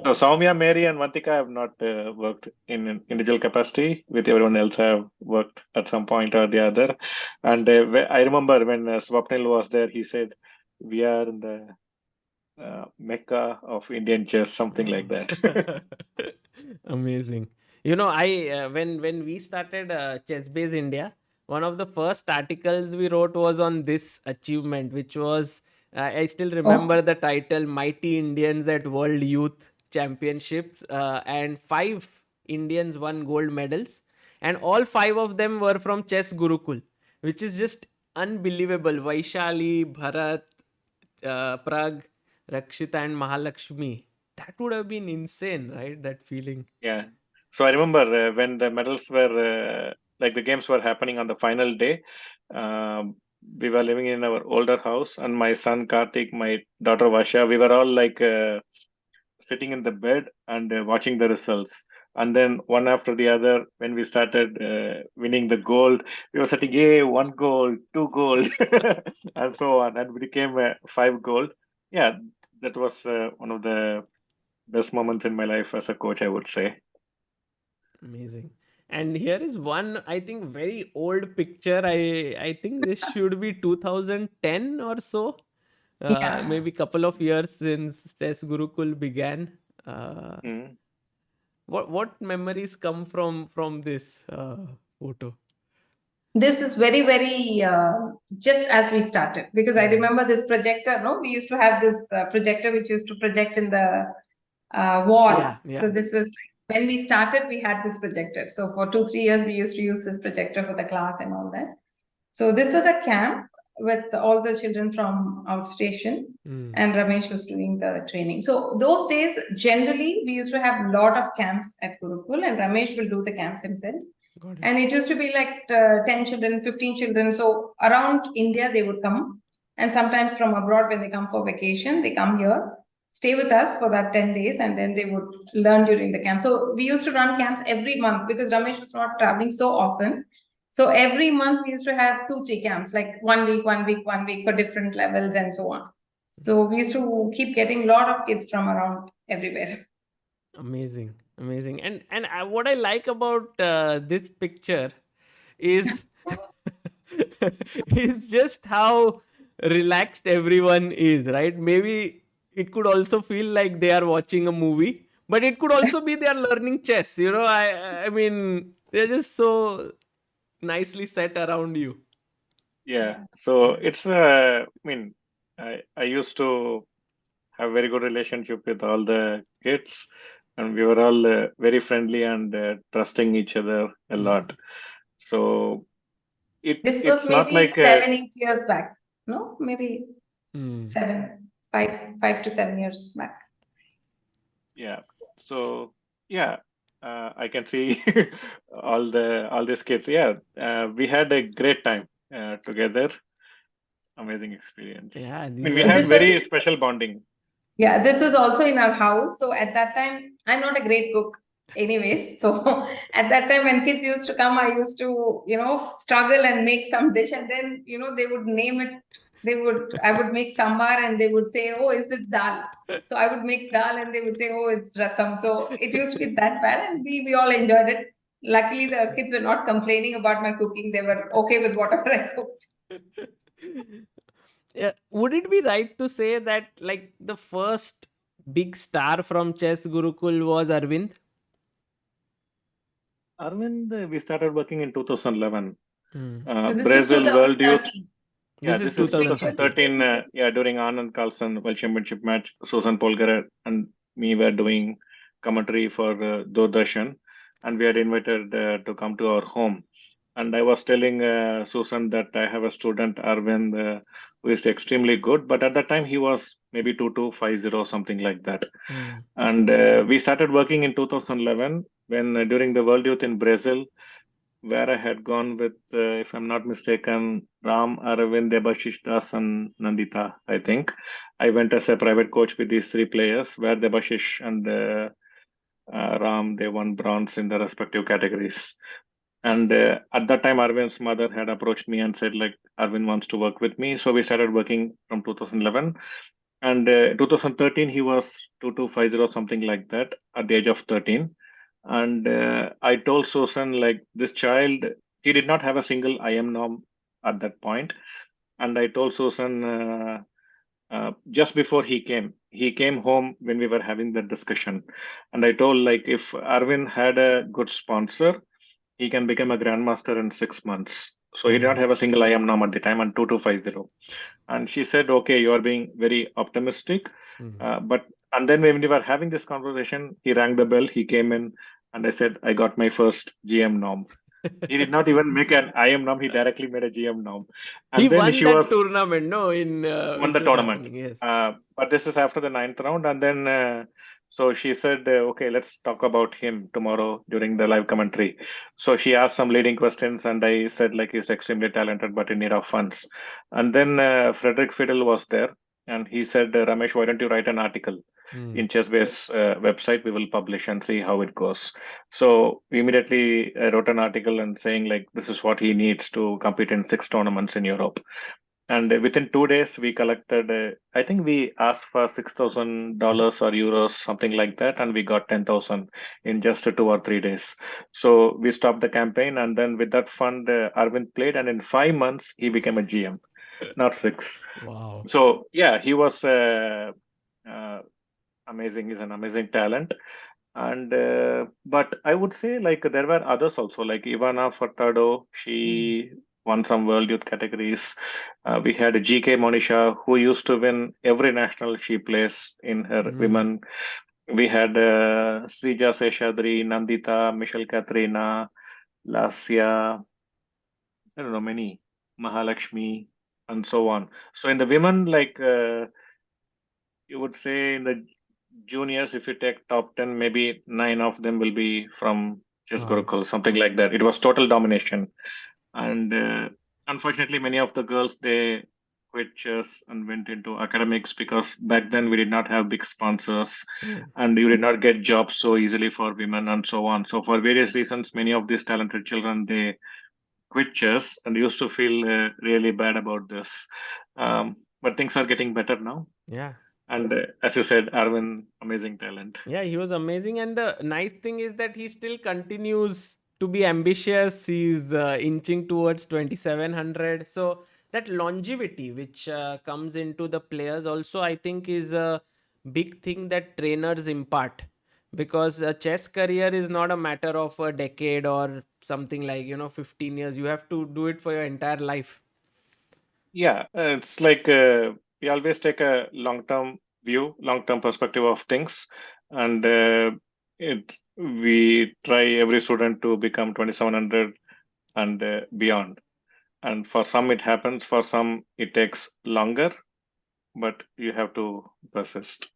So Soumya, Mary, and Vantika have not worked in an individual capacity. With everyone else, I have worked at some point or the other. And I remember when Swapnil was there, he said, "We are in the Mecca of Indian chess," something like that. Amazing. I when we started ChessBase India, one of the first articles we wrote was on this achievement, which was I still remember Oh, the title "Mighty Indians at World Youth Championships," and 5 Indians won gold medals, and all 5 of them were from Chess Gurukul, which is just unbelievable. Vaishali, Bharat, Pragg, Rakshita, and Mahalakshmi. That would have been insane, right? That feeling. Yeah. So I remember when the medals were like the games were happening on the final day. Um, we were living in our older house, and my son Karthik, my daughter Vasha, we were all like sitting in the bed and watching the results. And then one after the other, when we started winning the gold, we were sitting, yay, 1 gold, 2 gold, and so on. And we became 5 gold. Yeah, that was one of the best moments in my life as a coach, I would say. Amazing. And here is one, I think, very old picture. I think this should be 2010 or so. yeah. Maybe couple of years since Chess Gurukul began. Uh, Mm. what memories come from this photo? This is very, very just as we started because I Hmm. remember this projector. No, we used to have this projector which used to project in the wall. Yeah, yeah. So this was like, when we started, we had this projector. So for 2, 3 years, we used to use this projector for the class and all that. So this was a camp. with all the children from outstation, Mm. and Ramesh was doing the training. So those days, generally, we used to have a lot of camps at Gurukul, and Ramesh will do the camps himself. Got it. And it used to be like 10 children, 15 children. So around India, they would come. And sometimes from abroad, when they come for vacation, they come here, stay with us for that 10 days, and then they would learn during the camp. So we used to run camps every month because Ramesh was not traveling so often. So every month we used to have 2-3 camps, like 1 week, 1 week, 1 week for different levels and so on. So we used to keep getting a lot of kids from around everywhere. Amazing, amazing. And what I like about this picture is is just how relaxed everyone is, right? Maybe it could also feel like they are watching a movie, but it could also be they are learning chess. You know, I mean, they're just so nicely set around you. Yeah. So it's I mean, I used to have very good relationship with all the kids, and we were all very friendly and trusting each other a lot. So This was it's not maybe like 7-8 years back. No, maybe Mm. 5 to 7 years back. yeah. So yeah, I can see all these kids. Yeah, we had a great time together. Amazing experience. Yeah, I these mean, we are. had This was very special bonding. Yeah, this was also in our house. So at that time, I'm not a great cook, anyways. So at that time, when kids used to come, I used to, struggle and make some dish, and then, they would name it. I would make sambar, and they would say, "Oh, is it dal?" So I would make dal, and they would say, "Oh, it's rasam." So it used to be that bad, and we all enjoyed it. Luckily, the kids were not complaining about my cooking; they were okay with whatever I cooked. Yeah, would it be right to say that like the first big star from Chess Gurukul was Arvind? Arvind, we started working in 2011. Hmm. So this is Brazil World Youth. 2013. Yeah, This is this is This picture. 2013. 2013. Yeah, during Anand Carlson World Championship match, Susan Polgar and me were doing commentary for Doordarshan, and we had invited to come to our home. And I was telling Susan that I have a student, Arvind, who is extremely good, but at that time he was maybe 2250, something like that. Hmm. And we started working in 2011 when during the World Youth in Brazil, where I had gone with, if I'm not mistaken, Ram, Aravindh, Debashish Das, and Nandita, I think. I went as a private coach with these three players, where Debashish and Ram, they won bronze in the respective categories. And at that time, Arvind's mother had approached me and said, like, Arvind wants to work with me. So we started working from 2011. And 2013, he was 2250, something like that, at the age of 13. And I told Susan, like, this child, he did not have a single IM norm at that point. And I told Susan just before he came home when we were having that discussion. And I told, like, if Arvind had a good sponsor, he can become a grandmaster in 6 months. So he did not Hmm. have a single IM norm at the time and 2250. And she said, okay, you are being very optimistic. Hmm. But and then when we were having this conversation, he rang the bell, he came in, and I said, I got my first GM norm. He did not even make an IM norm, he directly made a GM norm. He And then won she that was tournament, no, in won which the was tournament. happening. Yes. But this is after the ninth round. And then so she said, okay, let's talk about him tomorrow during the live commentary. So she asked some leading questions, and I said, like, he's extremely talented, but in need of funds. And then Frederick Fiddle was there, and he said, Ramesh, why don't you write an article Hmm. in ChessBase website? We will publish and see how it goes. So we immediately wrote an article and saying, like, this is what he needs to compete in 6 tournaments in Europe. And within 2 days, we collected, I think we asked for $6,000 Yes. or euros, something like that, and we got 10,000 in just 2 or 3 days. So we stopped the campaign, and then with that fund, Arvind played, and in 5 months, he became a GM, not six. Wow. So yeah, he was uh, amazing. He's an amazing talent. And but I would say, like, there were others also, like Ivana Furtado. Hmm. She won some World Youth categories. We had GK Monisha, who used to win every national she plays in her Hmm. women. We had Srija Seshadri, Nandita, Michelle Katrina, Lasya, I don't know, many, Mahalakshmi, and so on. So in the women, like you would say in the juniors, if you take top 10, maybe 9 of them will be from Chess Wow. Gurukul, something like that. It was total domination. And unfortunately, many of the girls, they quit chess and went into academics because back then we did not have big sponsors Mm. and you did not get jobs so easily for women and so on. So for various reasons, many of these talented children, they quit chess and used to feel really bad about this. But things are getting better now. Yeah. And as you said, Arvind, amazing talent. Yeah, he was amazing. And the nice thing is that he still continues to be ambitious. He's inching towards 2700. So that longevity which comes into the players also, I think, is a big thing that trainers impart. Because a chess career is not a matter of a decade or something like, 15 years. You have to do it for your entire life. Yeah, it's like we always take a long-term view, long-term perspective of things, and we try every student to become 2700 and beyond. And for some it happens, for some it takes longer, but you have to persist.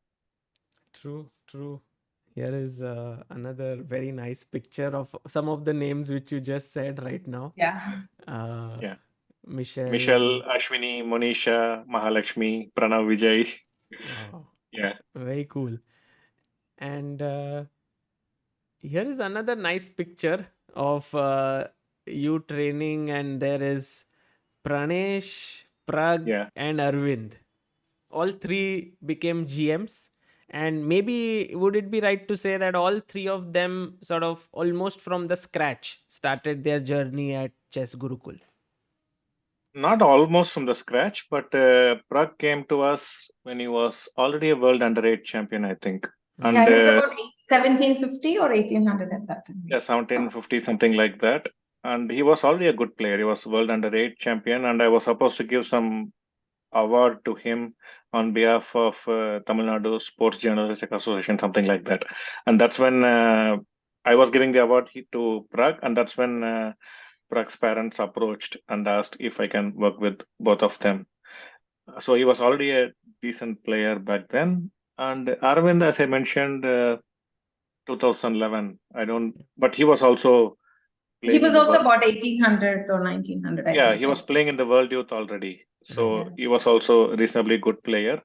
True, true. Here is another very nice picture of some of the names which you just said right now. Yeah. Uh, Yeah, Michelle. Michelle, Ashwini, Monisha, Mahalakshmi, Pranav, Vijay. Wow, Yeah, very cool. And here is another nice picture of you training, and there is Pranesh, Pragg, yeah. and Aravindh. All three became GMs. And maybe would it be right to say that all three of them sort of almost from the scratch started their journey at Chess Gurukul? Not almost from the scratch, but Pragg came to us when he was already a world under-8 champion, I think. Yeah, And Hmm. he was about 1750 or 1800 at that time. yeah, Yes. 1750, something like that. And he was already a good player. He was world under-8 champion, and I was supposed to give some award to him on behalf of Tamil Nadu Sports Journalistic Association, something like that. And that's when I was giving the award to Pragg, and that's when Pragg's parents approached and asked if I can work with both of them. So he was already a decent player back then. And Aravind, as I mentioned, 2011. I don't, but he was also He playing was in the also world. about 1800 or 1900, I Yeah, think. he was playing in the World Youth already. Right. So Yeah. he was also a reasonably good player.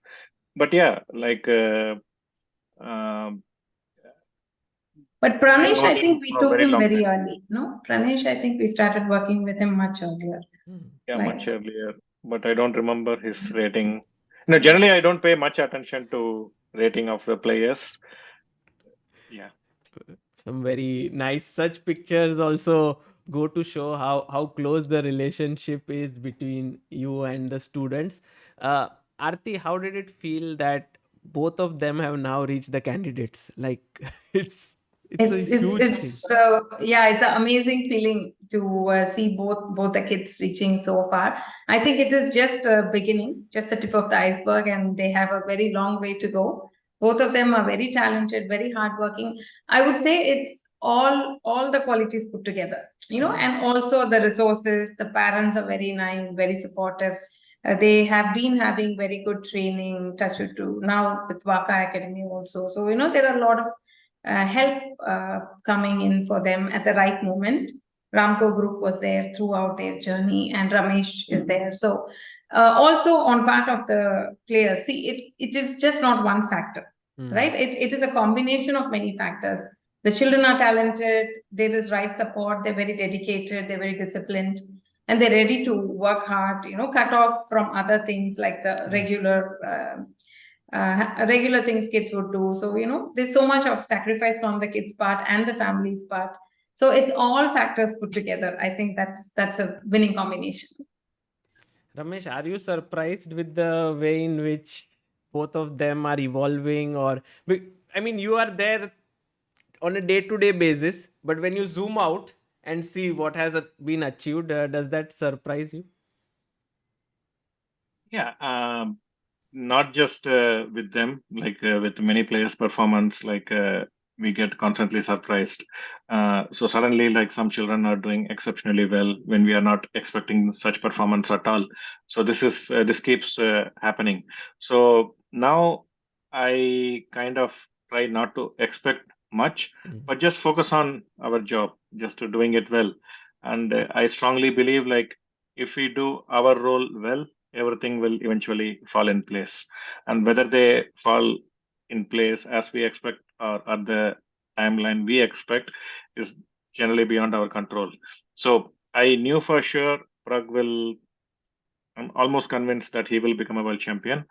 But yeah, like um, But I Pranesh, know I him think we for a took very him long very time. early. No, Pranesh, I think we started working with him much earlier. Hmm. Yeah, much Like, earlier. But I don't remember his rating. No, generally I don't pay much attention to rating of the players. Yeah. Some very nice such pictures also go to show how close the relationship is between you and the students. uh Arti, how did it feel that both of them have now reached the candidates? Like it's a huge thing. yeah, it's an amazing feeling to see both the kids reaching so far. I think it is just a beginning, just the tip of the iceberg, and they have a very long way to go. Both of them are very talented, very hardworking. I would say it's all the qualities put together, Hmm. and also the resources. The parents are very nice, very supportive. They have been having very good training, touch it to now with Waka Academy also. So there are a lot of help coming in for them at the right moment. Ramco Group was there throughout their journey, and Ramesh is there. So, also on part of the players, see, it is just not one factor, Hmm. right? It is a combination of many factors. The children are talented, there is right support, they're very dedicated, they're very disciplined, and they're ready to work hard, cut off from other things like the Right. regular things kids would do. So, there's so much of sacrifice from the kids' part and the family's part. So it's all factors put together. I think that's a winning combination. Ramesh, are you surprised with the way in which both of them are evolving? Or, I mean, you are there on a day to day basis, but when you zoom out and see what has been achieved, does that surprise you? Yeah. Not just with them, like with many players' performance, like we get constantly surprised. So suddenly, like some children are doing exceptionally well when we are not expecting such performance at all. So this keeps happening. So now I kind of try not to expect much, Mhm. but just focus on our job, just to doing it well. And I strongly believe, like, if we do our role well, everything will eventually fall in place. And whether they fall in place as we expect or at the timeline we expect is generally beyond our control. So I knew for sure Pragg will. I'm almost convinced that he will become a world champion,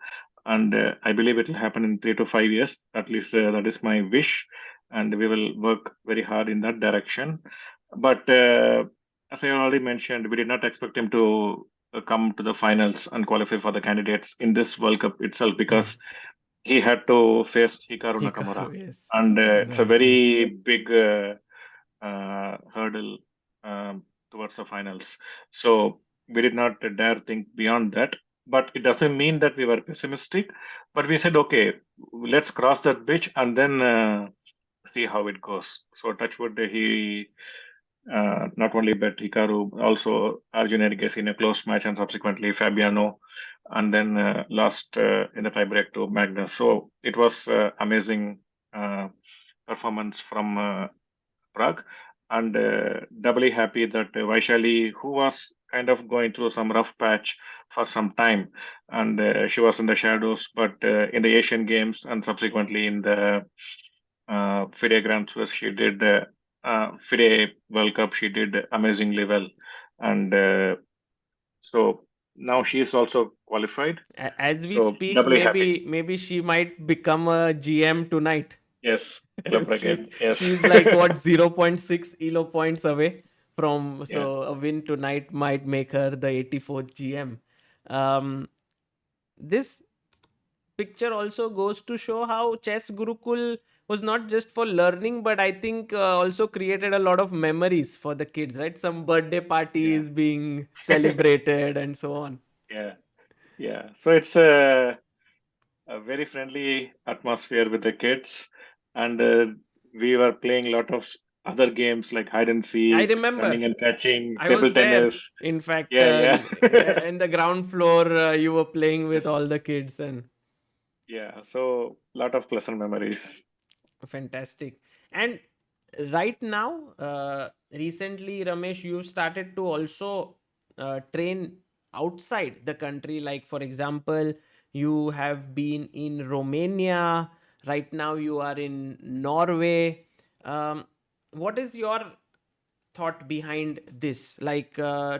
and I believe it will happen in 3 to 5 years. At least that is my wish, and we will work very hard in that direction. But as I already mentioned, we did not expect him to come to the finals and qualify for the candidates in this World Cup itself, Mhm. because he had to face Hikaru Nakamura, Hikaru, yes. and it's a Rightly. very big hurdle towards the finals. So we did not dare think beyond that. But it doesn't mean that we were pessimistic. But we said, okay, let's cross that bridge and then see how it goes. So Touchwood, he not only bet Hikaru, also Arjun Erges in a close match, and subsequently Fabiano, and then lost in the tiebreak to Magnus. So it was amazing uh, performance from Prague, and doubly happy that Vaishali, who was kind of going through some rough patch for some time, and she was in the shadows, but in the Asian Games and subsequently in the FIDE Grand Swiss, she did FIDE World Cup, she did amazingly well, and so now she is also qualified. As we So speak, doubly happy. maybe she might become a GM tonight. Yes, hello she Pragg. Yes, she's like what 0.6 elo points away from, yeah. so a win tonight might make her the 84th GM. This picture also goes to show how Chess Gurukul was not just for learning, but I think also created a lot of memories for the kids, right? Some birthday Yeah. parties being celebrated and so on. Yeah, yeah. So it's a very friendly atmosphere with the kids, and we were playing a lot of other games like hide and I seek, remember running and catching, I was table there. tennis. In fact, Yeah, yeah. in the ground floor, you were playing with Yes, all the kids, and yeah. So a lot of pleasant memories. fantastic. And right now, recently, Ramesh, you started to also train outside the country. Like, for example, you have been in Romania. Right now, you are in Norway. What is your thought behind this, like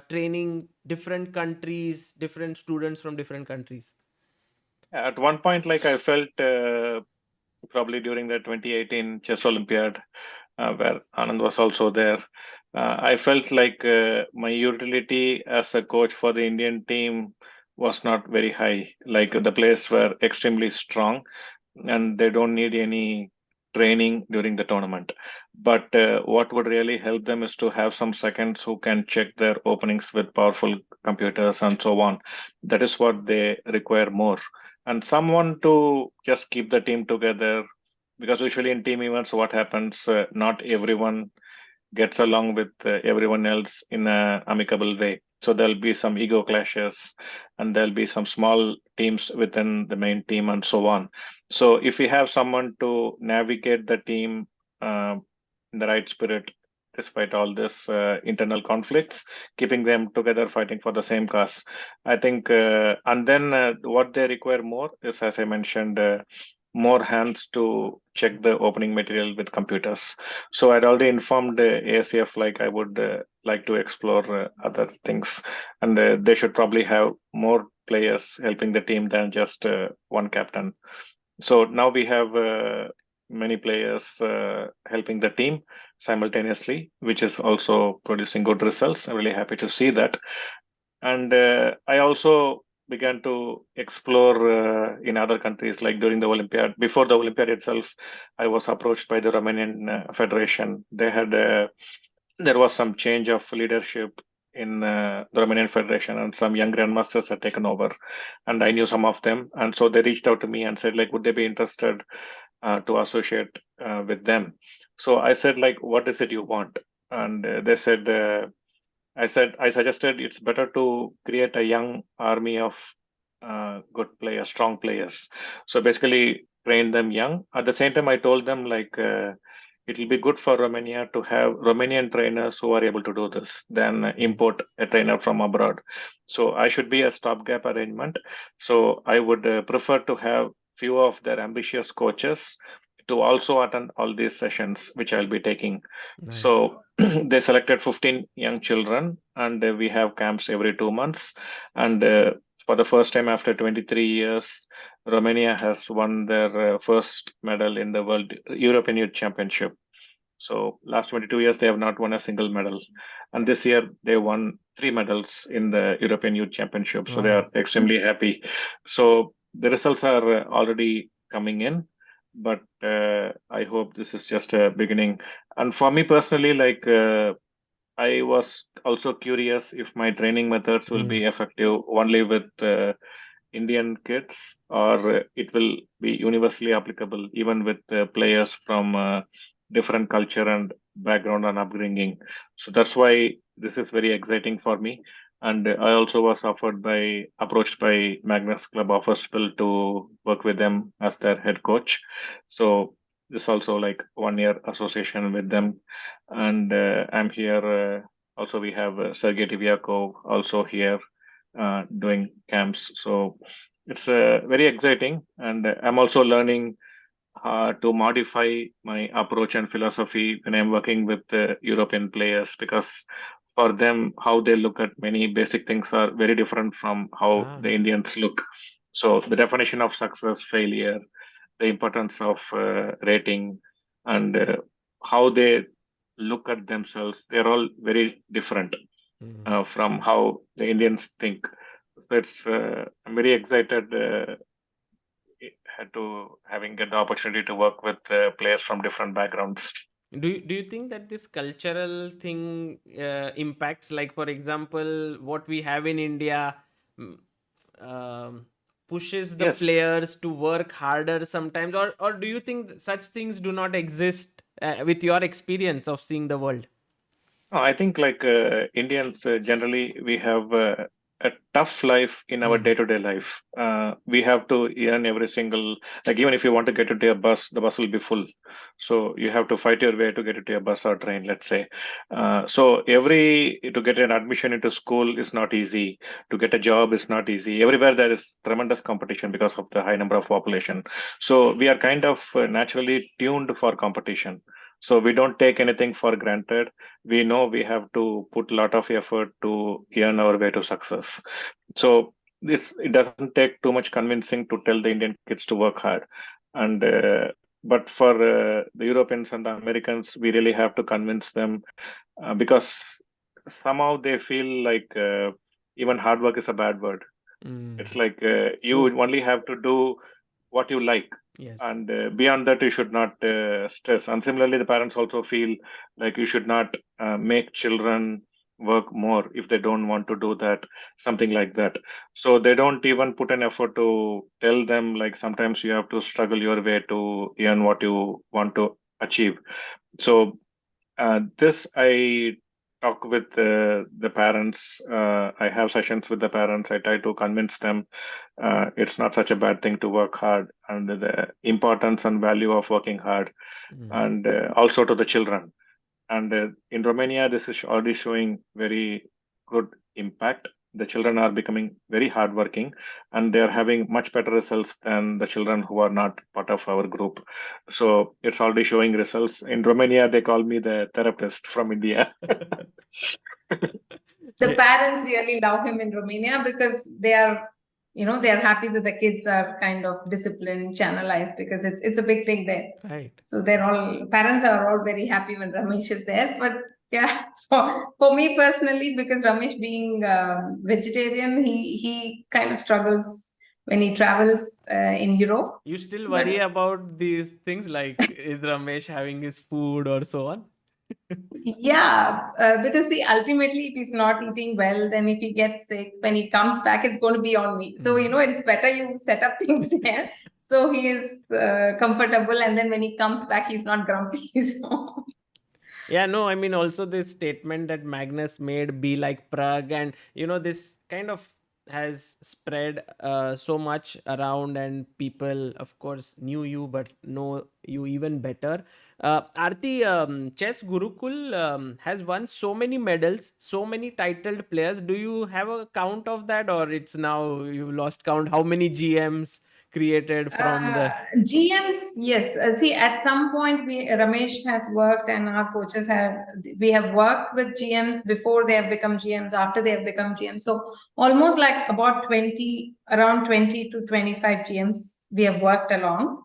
training different countries, different students from different countries? At one point, like I felt probably during the 2018 Chess Olympiad, where Anand was also there. I felt like my utility as a coach for the Indian team was not very high. Like the players were extremely strong, and they don't need any training during the tournament. But what would really help them is to have some seconds who can check their openings with powerful computers and so on. That is what they require more. And someone to just keep the team together, because usually in team events, what happens, not everyone gets along with everyone else in a amicable way. So there'll be some ego clashes, and there'll be some small teams within the main team and so on. So if we have someone to navigate the team uh, in the right spirit, despite all this internal conflicts, keeping them together, fighting for the same cause, I think. And then what they require more is, as I mentioned, more hands to check the opening material with computers. So I'd already informed ASF, like I would like to explore other things, and they should probably have more players helping the team than just one captain. So now we have many players helping the team simultaneously, which is also producing good results. I'm really happy to see that. And I also began to explore in other countries, like during the Olympiad. Before the Olympiad itself, I was approached by the Romanian Federation. There was some change of leadership in the Romanian Federation, and some young grandmasters had taken over, and I knew some of them, and so they reached out to me and said, like, would they be interested to associate with them. So I said, like, what is it you want? And they said, I suggested it's better to create a young army of good players, strong players. So basically, train them young. At the same time, I told them, like, it will be good for Romania to have Romanian trainers who are able to do this than import a trainer from abroad. So I should be a stopgap arrangement. So I would prefer to have few of their ambitious coaches to also attend all these sessions, which I'll be taking. Nice. So they selected 15 young children, and we have camps every 2 months. And for the first time after 23 years, Romania has won their first medal in the World European Youth Championship. So last 22 years, they have not won a single medal. And this year, they won 3 medals in the European Youth Championship. So they Wow. are extremely happy. So the results are already coming in, but I hope this is just a beginning. And for me personally, like, I was also curious if my training methods will Mm. be effective only with Indian kids, or it will be universally applicable even with players from different culture and background and upbringing. So that's why this is very exciting for me. And I also was approached by Magnus Club Offersville to work with them as their head coach. So this also like 1 year association with them, and I'm here. Also, we have Sergey Tivyakov also here doing camps. So it's very exciting, and I'm also learning to modify my approach and philosophy when I'm working with European players, because for them, how they look at many basic things are very different from how Ah. the Indians look. So the definition of success, failure, the importance of rating, and how they look at themselves, they're all very different Mm. from how the Indians think. So it's I'm very excited to having get the opportunity to work with players from different backgrounds. Do you think that this cultural thing impacts, like for example, what we have in India, mm, um, pushes the Yes. players to work harder sometimes, or do you think such things do not exist with your experience of seeing the world? No, I think like Indians generally we have a tough life in our Mm. day-to-day life. We have to earn every single, like, even if you want to get into a bus, the bus will be full. So you have to fight your way to get into a bus or train, let's say. So every to get an admission into school is not easy. To get a job is not easy. Everywhere there is tremendous competition because of the high number of population. So we are kind of naturally tuned for competition. So we don't take anything for granted. We know we have to put a lot of effort to earn our way to success. So this it doesn't take too much convincing to tell the Indian kids to work hard. And but for the Europeans and the Americans, we really have to convince them because somehow they feel like even hard work is a bad word. It's Mm. like you True. only have to do what you like, Yes. and beyond that, you should not stress. And similarly, the parents also feel like you should not make children work more if they don't want to do that, something like that. So they don't even put an effort to tell them, like, sometimes you have to struggle your way to earn what you want to achieve. So this I talk with the parents. I have sessions with the parents. I try to convince them it's not such a bad thing to work hard, and the importance and value of working hard, Mm. and also to the children. And in Romania, this is already showing very good impact. The children are becoming very hardworking, and they are having much better results than the children who are not part of our group. So it's already showing results. In Romania, they call me the therapist from India. The Yeah. parents really love him in Romania because they are happy that the kids are kind of disciplined, channelized, because it's a big thing there. Right. So parents are all very happy when Ramesh is there. But yeah, for me personally, because Ramesh being vegetarian, he kind of struggles when he travels in Europe. You still worry But about these things, like is Ramesh having his food or so on? Yeah, because see, ultimately, if he's not eating well, then if he gets sick, when he comes back, it's going to be on me. So, it's better you set up things there so he is comfortable, and then when he comes back, he's not grumpy. So, Yeah, no, I mean, also this statement that Magnus made, be like Pragg, and this kind of has spread so much around, and people, of course, knew you but know you even better. Aarti, Chess Gurukul has won so many medals, so many titled players. Do you have a count of that, or it's now you've lost count how many GMs created from the. GMs, yes. See, at some point, Ramesh has worked, and our coaches we have worked with GMs before they have become GMs, after they have become GMs. So almost like about 20, around 20 to 25 GMs we have worked along,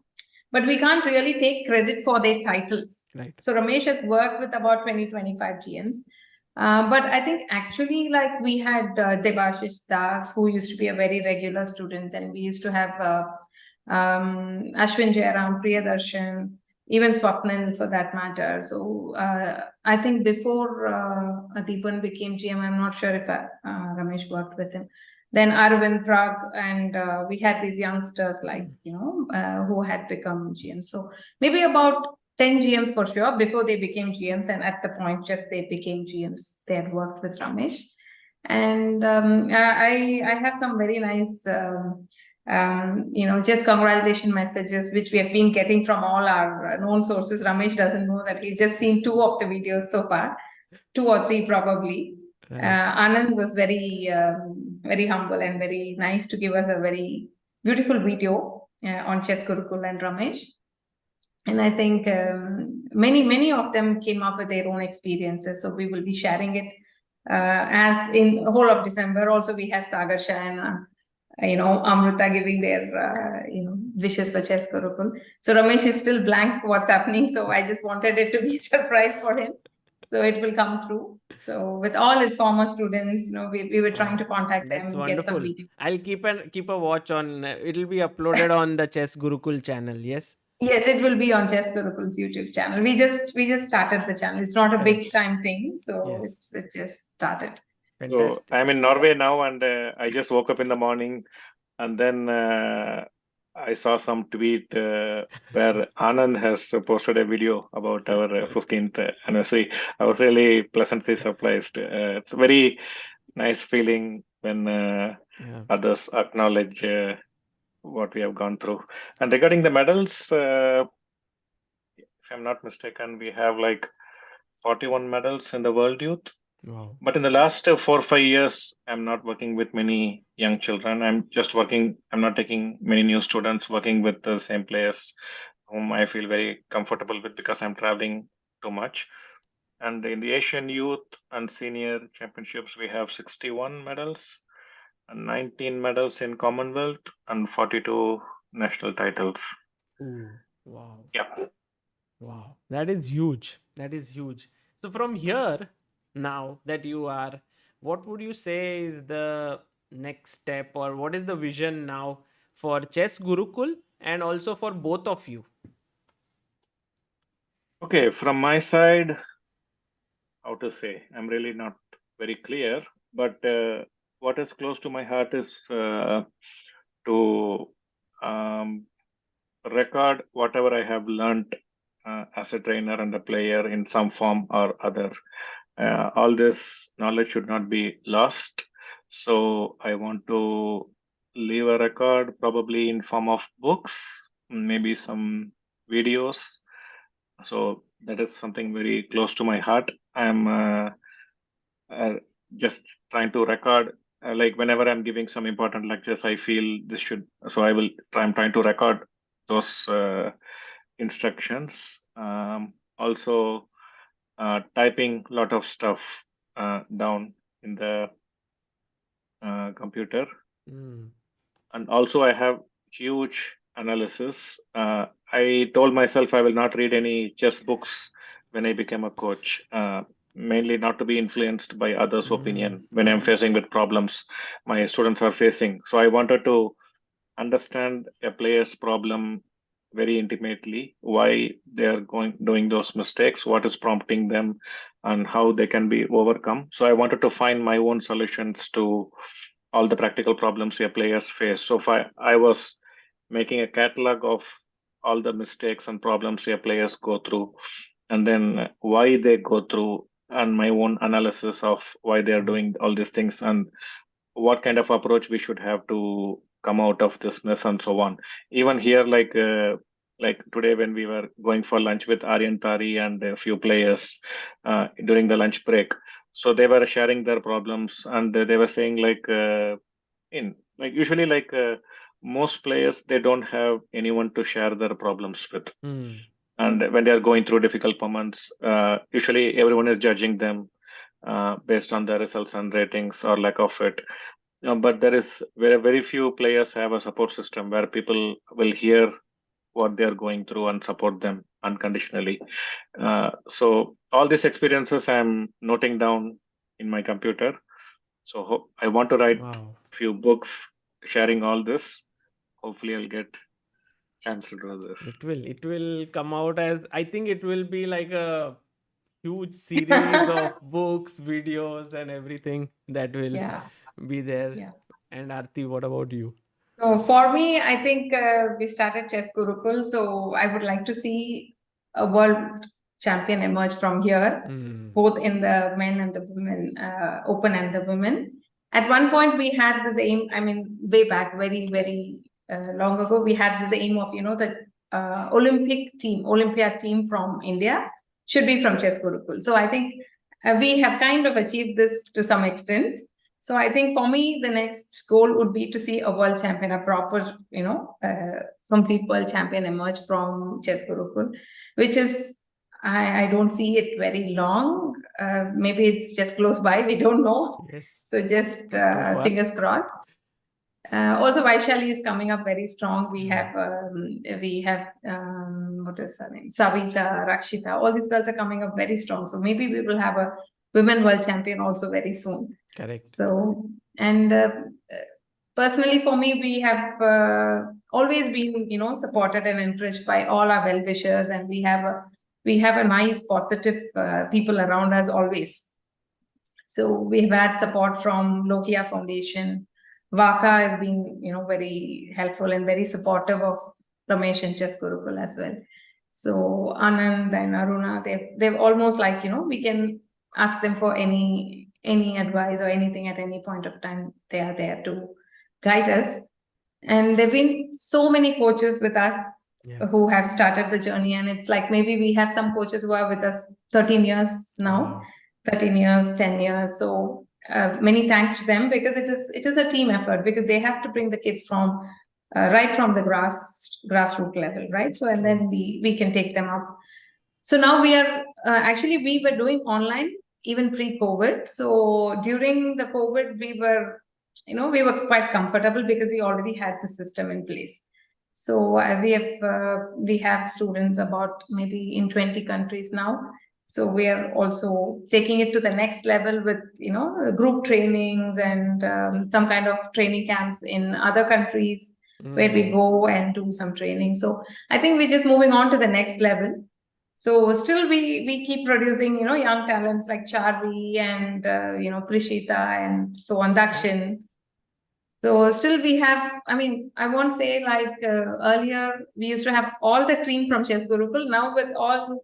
but we can't really take credit for their titles. Right. So Ramesh has worked with about 20, 25 GMs. But I think actually, like we had Debashish Das, who used to be a very regular student, and we used to have Ashwin Jayaram, Priyadarshan, even Swapnil for that matter. So I think before Adipan became GM, I'm not sure if Ramesh worked with him. Then Aravindh, Pragg, and we had these youngsters like, who had become GMs. So maybe about 10 GMs for sure before they became GMs, and at the point just they became GMs, they had worked with Ramesh. And I have some very nice just congratulation messages which we have been getting from all our known sources. Ramesh doesn't know that he's just seen 2 of the videos so far, 2 or 3 probably. Anand was very humble and very nice to give us a very beautiful video on Chess Gurukul and Ramesh. And I think many of them came up with their own experiences. So we will be sharing it as in the whole of December. Also, we have Sagar Shah and Amrita giving their wishes for Chess Gurukul. So Ramesh is still blank what's happening. So I just wanted it to be a surprise for him. So it will come through. So with all his former students, we were trying to contact That's them, get some wonderful. video. I'll keep a watch on. It'll be uploaded on the Chess Gurukul channel. Yes. Yes, it will be on Chess Gurukul's YouTube channel. We just started the channel. It's not a big Correct. time thing, so Yes. it just started. So Fantastic. I'm in Norway now, and I just woke up in the morning, and then I saw some tweet where Anand has posted a video about our 15th anniversary. I was really pleasantly surprised. It's a very nice feeling when Yeah. others acknowledge what we have gone through. And regarding the medals, if I'm not mistaken, we have like 41 medals in the World Youth. Wow. But in the last 4 or 5 years, I'm not working with many young children. I'm not taking many new students, working with the same players whom I feel very comfortable with because I'm traveling too much. And in the Asian Youth and Senior Championships, we have 61 medals and 19 medals in Commonwealth and 42 national titles. Ooh. Wow. Yeah. Wow. That is huge. That is huge. So from here, now that you are, what would you say is the next step, or what is the vision now for Chess Gurukul and also for both of you? Okay, from my side, how to say, I'm really not very clear, but what is close to my heart is to um, record whatever I have learned as a trainer and a player in some form or other. All this knowledge should not be lost. So I want to leave a record, probably in form of books, maybe some videos. So that is something very close to my heart. I'm uh, just trying to record, like whenever I'm giving some important lectures, I feel this should, so I'm trying to record those instructions. Also typing a lot of stuff down in the computer. Mm. And also I have huge analysis. I told myself I will not read any chess books when I became a coach, mainly not to be influenced by others' opinion when I'm facing with problems my students are facing. So I wanted to understand a player's problem very intimately why they are doing those mistakes, what is prompting them, and how they can be overcome. So I wanted to find my own solutions to all the practical problems your players face. So if I was making a catalog of all the mistakes and problems your players go through, and then why they go through, and my own analysis of why they are doing all these things, and what kind of approach we should have to come out of this mess, and so on. Even here, like today when we were going for lunch with Aryan Tari and a few players during the lunch break, so they were sharing their problems, and they were saying in like usually most players, they don't have anyone to share their problems with. And when they are going through difficult moments, usually everyone is judging them based on the results and ratings or lack of it. But there is very few players have a support system where people will hear what they are going through and support them unconditionally. So all these experiences I'm noting down in my computer. So I want to write Wow. few books sharing all this. Hopefully I'll get chance to do this. It will come out as, I think it will be like a huge series of books, videos, and everything that will Yeah, be there. yeah. And Aarti, what about you? So for me, I think we started Chess Gurukul, so I would like to see a world champion emerge from here, both in the men and the women, open and the women. At one point, we had this aim. I mean, way back, very long ago, we had this aim of the Olympiad team from India should be from Chess Gurukul. So I think we have kind of achieved this to some extent. So I think for me, the next goal would be to see a world champion, a proper, complete world champion emerge from Chess Gurukul, which is, I don't see it very long. Maybe it's just close by. We don't know. Yes. So just fingers crossed. Also, Vaishali is coming up very strong. We have what is her name? Savita, Rakshita. All these girls are coming up very strong. So maybe we will have a women world champion also very soon. Correct. So, and personally for me, we have always been, supported and encouraged by all our well-wishers, and we have a nice, positive people around us always. So we've had support from Lokia Foundation. Vaka has been, very helpful and very supportive of Ramesh and Chess Gurukul as well. So Anand and Aruna, they've almost we can ask them for any advice or anything at any point of time. They are there to guide us. And there've been so many coaches with us who have started the journey. And it's like maybe we have some coaches who are with us 13 years now. Wow. 13 years, 10 years. So many thanks to them, because it is a team effort, because they have to bring the kids from right from the grassroots level, right? So, and then we can take them up. So now we are actually, we were doing online even pre-COVID. So during the COVID, we were quite comfortable because we already had the system in place. So we have students about maybe in 20 countries now. So we are also taking it to the next level with group trainings and some kind of training camps in other countries where we go and do some training. So I think we're just moving on to the next level. So still we keep producing young talents like Charvi and Prishita and so on, Dakshin. So still we have, I won't say like earlier we used to have all the cream from Chess Gurukul. Now with all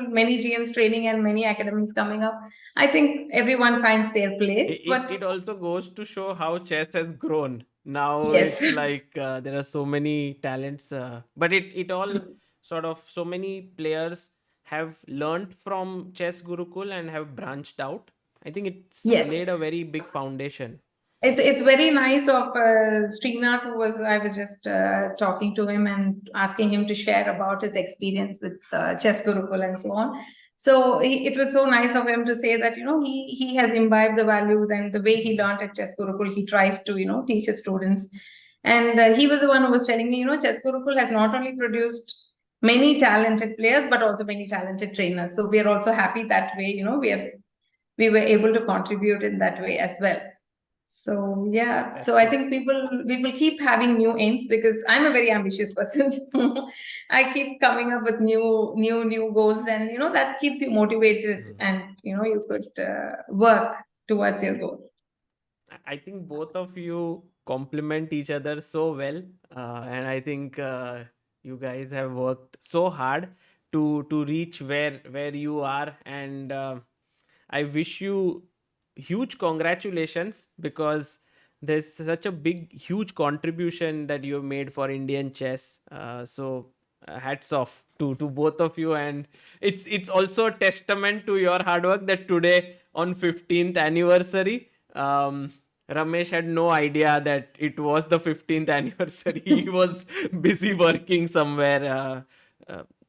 many GMs training and many academies coming up, I think everyone finds their place. It also goes to show how chess has grown. Now Yes. it's like there are so many talents, but it all sort of, so many players have learned from Chess Gurukul and have branched out. I think it's laid a very big foundation. It's very nice of Srinath, I was just talking to him and asking him to share about his experience with Chess Gurukul and so on. So it was so nice of him to say that he has imbibed the values, and the way he learned at Chess Gurukul, he tries to teach his students. And he was the one who was telling me, Chess Gurukul has not only produced many talented players but also many talented trainers. So we are also happy that way. We were able to contribute in that way as well. So yeah, so I think we will keep having new aims because I'm a very ambitious person. So I keep coming up with new goals, and that keeps you motivated, and you could work towards your goal. I think both of you complement each other so well, and I think you guys have worked so hard to reach where you are, and I wish you huge congratulations because there's such a big, huge contribution that you've made for Indian chess. Hats off to both of you, and it's also a testament to your hard work that today on 15th anniversary. Ramesh had no idea that it was the 15th anniversary. He was busy working somewhere.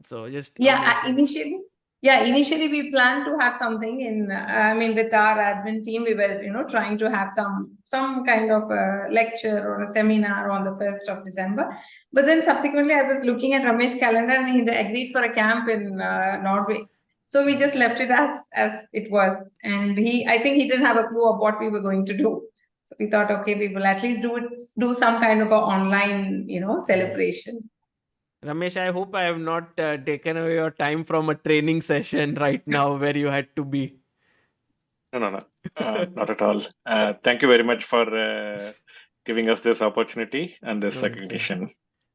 So just Yeah, amazing. initially we planned to have something in, I mean, with our admin team, we were, trying to have some kind of a lecture or a seminar on the 1st of December. But then subsequently, I was looking at Ramesh's calendar and he agreed for a camp in Norway. So we just left it as it was. And I think he didn't have a clue of what we were going to do. So we thought, okay, we will at least do some kind of a online, celebration. Ramesh, I hope I have not taken away your time from a training session right now where you had to be. No, not at all. Thank you very much for giving us this opportunity and this No, recognition.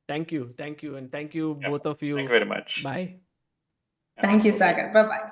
thank you, and thank you Yeah, both of you. thank you very much. Bye. Yeah, Thank you, bye-bye. Sagar. Bye bye.